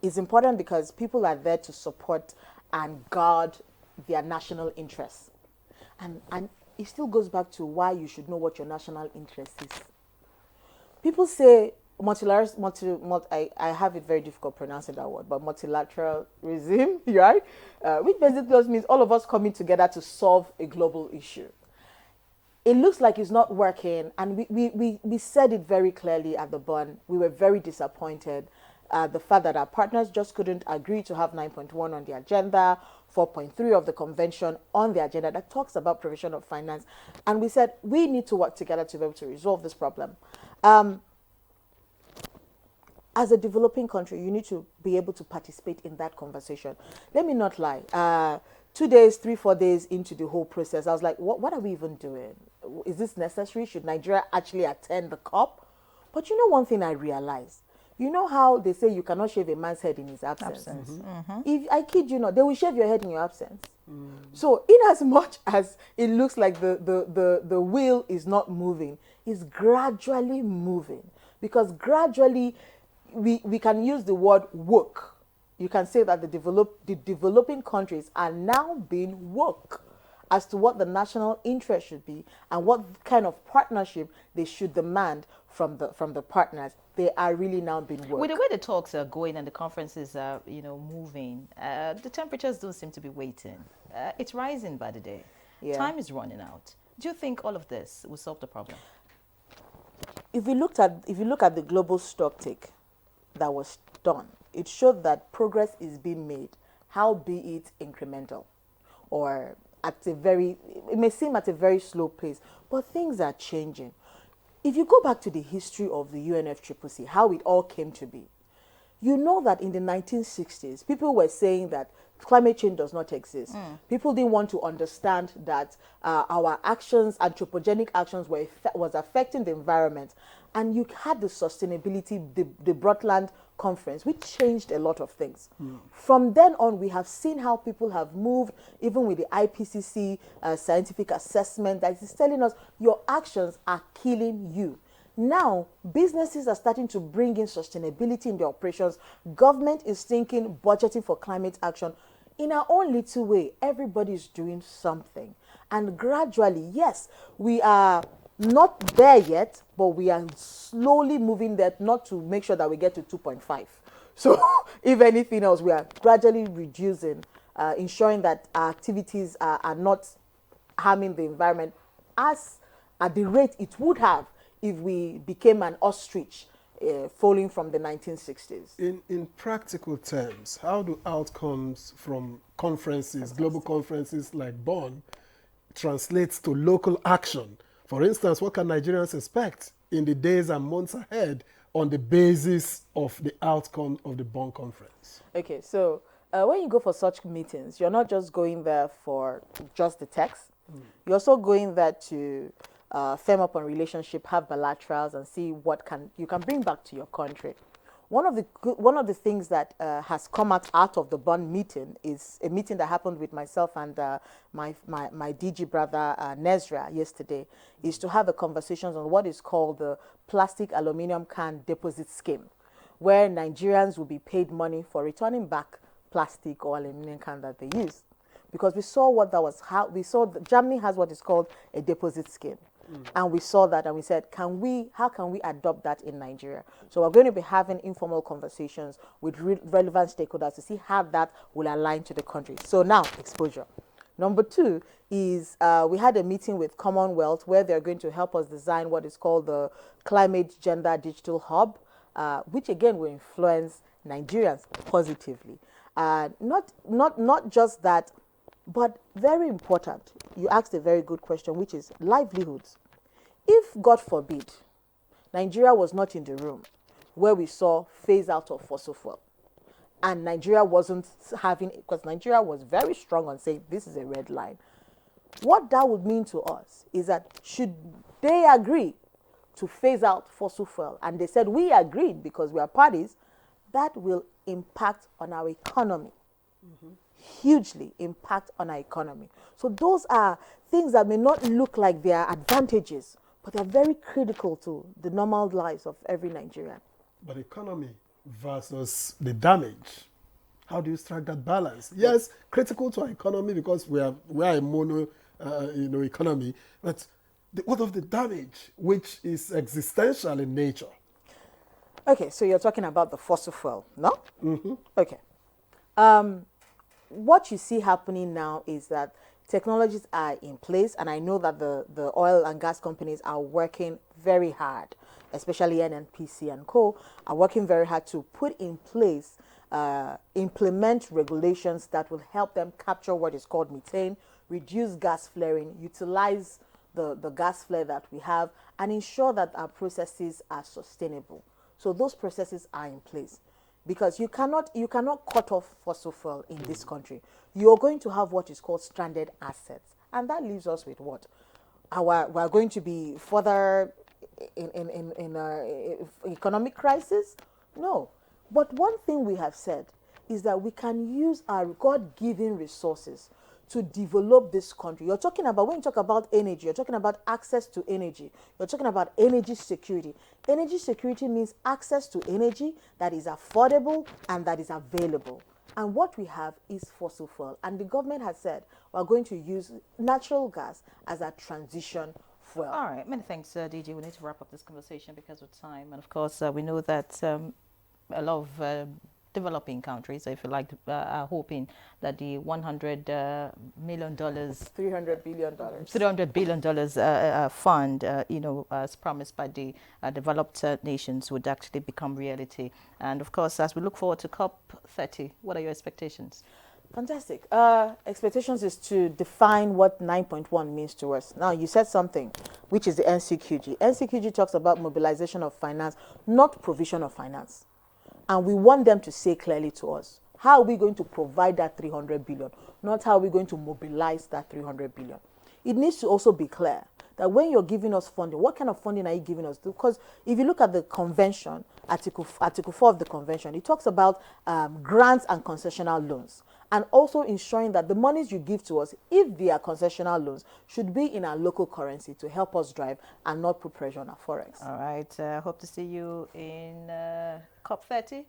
S5: is important because people are there to support and guard their national interests. And it still goes back to why you should know what your national interest is. People say I have it very difficult pronouncing that word, but multilateralism, right? Which basically just means all of us coming together to solve a global issue. It looks like it's not working, and we said it very clearly at the Bonn. We were very disappointed the fact that our partners just couldn't agree to have 9.1 on the agenda, 4.3 of the convention on the agenda that talks about provision of finance. And we said we need to work together to be able to resolve this problem. As a developing country, you need to be able to participate in that conversation. Let me not lie. 2 days, 3-4 days into the whole process, I was like, what are we even doing? Is this necessary? Should Nigeria actually attend the COP? But you know one thing I realized? You know how they say you cannot shave a man's head in his absence? If I kid you not, they will shave your head in your absence. So in as much as it looks like the wheel is not moving, it's gradually moving. Because gradually, we can use the word woke. You can say that the developing countries are now being woke as to what the national interest should be and what kind of partnership they should demand from the partners. They are really now being woke.
S3: With the way the talks are going and the conferences are, moving, the temperatures don't seem to be waiting. It's rising by the day.
S5: Yeah.
S3: Time is running out. Do you think all of this will solve the problem?
S5: If you look at the global stocktake that was done, it showed that progress is being made, how be it incremental or it may seem at a very slow pace, but things are changing. If you go back to the history of the UNFCCC, how it all came to be, you know that in the 1960s, people were saying that climate change does not exist. People didn't want to understand that our actions, anthropogenic actions, was affecting the environment. And you had the sustainability, the Brundtland conference, which changed a lot of things. From then on, we have seen how people have moved, even with the IPCC scientific assessment that is telling us your actions are killing you. Now, businesses are starting to bring in sustainability in their operations. Government is thinking budgeting for climate action. In our own little way, everybody is doing something. And gradually, yes, we are not there yet, but we are slowly moving there, not to make sure that we get to 2.5. So if anything else, we are gradually reducing, ensuring that our activities are not harming the environment as at the rate it would have if we became an ostrich falling from the 1960s.
S1: In practical terms, how do outcomes from conferences, global conferences like Bonn, translates to local action? For instance, what can Nigerians expect in the days and months ahead on the basis of the outcome of the Bonn conference?
S5: Okay, so when you go for such meetings, you're not just going there for just the text. You're also going there to firm up on relationship, have bilaterals, and see what you can bring back to your country. One of the things that has come out of the Bonn meeting is a meeting that happened with myself and my DG brother Nezra yesterday, is to have a conversation on what is called the plastic aluminum can deposit scheme, where Nigerians will be paid money for returning back plastic or aluminum can that they use. Because we saw what that was, how we saw that Germany has what is called a deposit scheme. And we saw that and we said, how can we adopt that in Nigeria? So we're going to be having informal conversations with relevant stakeholders to see how that will align to the country. So now, exposure. Number two is we had a meeting with Commonwealth where they're going to help us design what is called the Climate Gender Digital Hub, which again will influence Nigerians positively. Not just that, but very important, you asked a very good question, which is livelihoods. If, God forbid, Nigeria was not in the room where we saw phase out of fossil fuel, and Nigeria wasn't having, because Nigeria was very strong on saying this is a red line, what that would mean to us is that should they agree to phase out fossil fuel, and they said we agreed because we are parties, that will impact on our economy. Hugely impact on our economy. So those are things that may not look like they are advantages, but they're very critical to the normal lives of every Nigerian.
S1: But economy versus the damage, how do you strike that balance? Yes, critical to our economy because we are a mono economy, but what of the damage, which is existential in nature?
S5: Okay, so you're talking about the fossil fuel, no? Okay. What you see happening now is that technologies are in place, and I know that the oil and gas companies are working very hard, especially NNPC and co, are working very hard to put in place, implement regulations that will help them capture what is called methane, reduce gas flaring, utilize the gas flare that we have, and ensure that our processes are sustainable. So those processes are in place. Because you cannot cut off fossil fuel in this country. You're going to have what is called stranded assets. And that leaves us with what? We're going to be further in economic crisis? No. But one thing we have said is that we can use our God-given resources to develop this country. You're talking about, when you talk about energy, you're talking about access to energy. You're talking about energy security. Energy security means access to energy that is affordable and that is available. And what we have is fossil fuel. And the government has said we're going to use natural gas as a transition fuel.
S3: All right, many thanks, DG. We need to wrap up this conversation because of time. And of course, we know that a lot of developing countries, if you like, are hoping that the $100 million, $300 billion fund, as promised by the developed nations, would actually become reality. And of course, as we look forward to COP30, what are your expectations?
S5: Fantastic. Expectations is to define what 9.1 means to us. Now, you said something, which is the NCQG. NCQG talks about mobilization of finance, not provision of finance. And we want them to say clearly to us, how are we going to provide that 300 billion, not how are we going to mobilize that 300 billion. It needs to also be clear that when you're giving us funding, what kind of funding are you giving us? Because if you look at the convention, Article 4 of the convention, it talks about grants and concessional loans, and also ensuring that the monies you give to us, if they are concessional loans, should be in our local currency to help us drive and not put pressure on our forex.
S3: All right. Hope to see you in COP30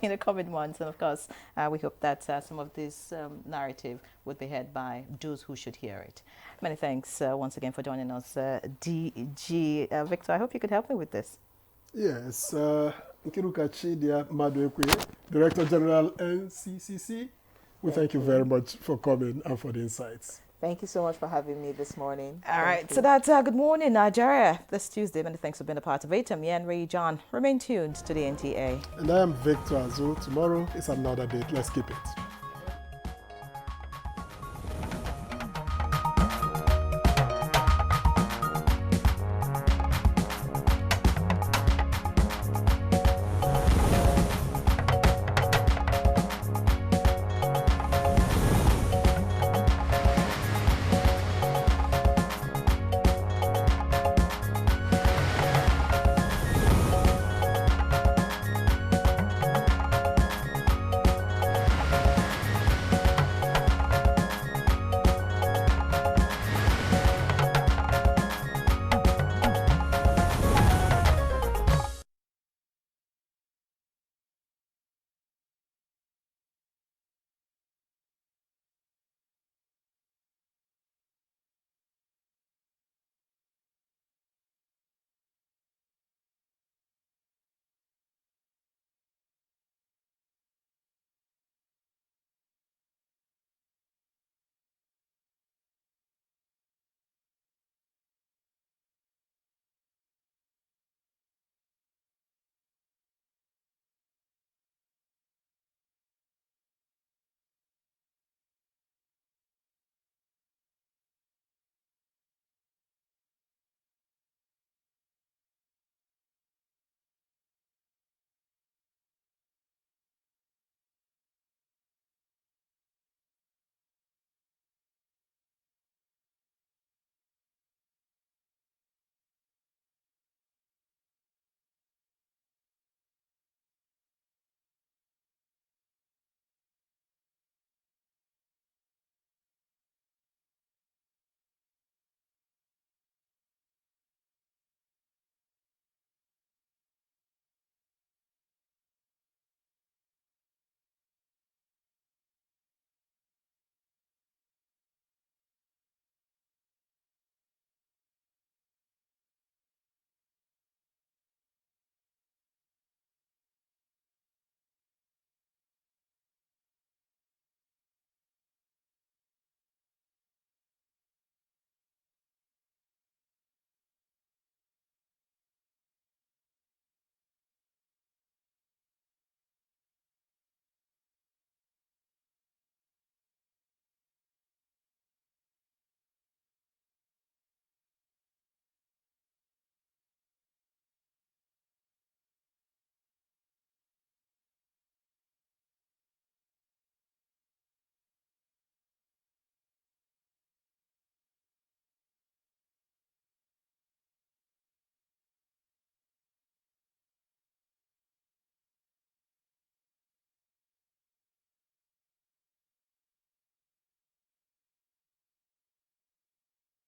S3: in the coming months. And of course, we hope that some of this narrative would be heard by those who should hear it. Many thanks once again for joining us, DG. Victor, I hope you could help me with this.
S1: Yes. Nkiruka Chidia Madwekwe, Director General NCCC. We thank you very much for coming and for the insights.
S5: Thank you so much for having me this morning.
S3: All right, so that's Good Morning Nigeria this Tuesday. Many thanks for being a part of it. I'm Yan Ray John. Remain tuned to the NTA.
S1: And I am Victor Azu. Tomorrow is another date. Let's keep it.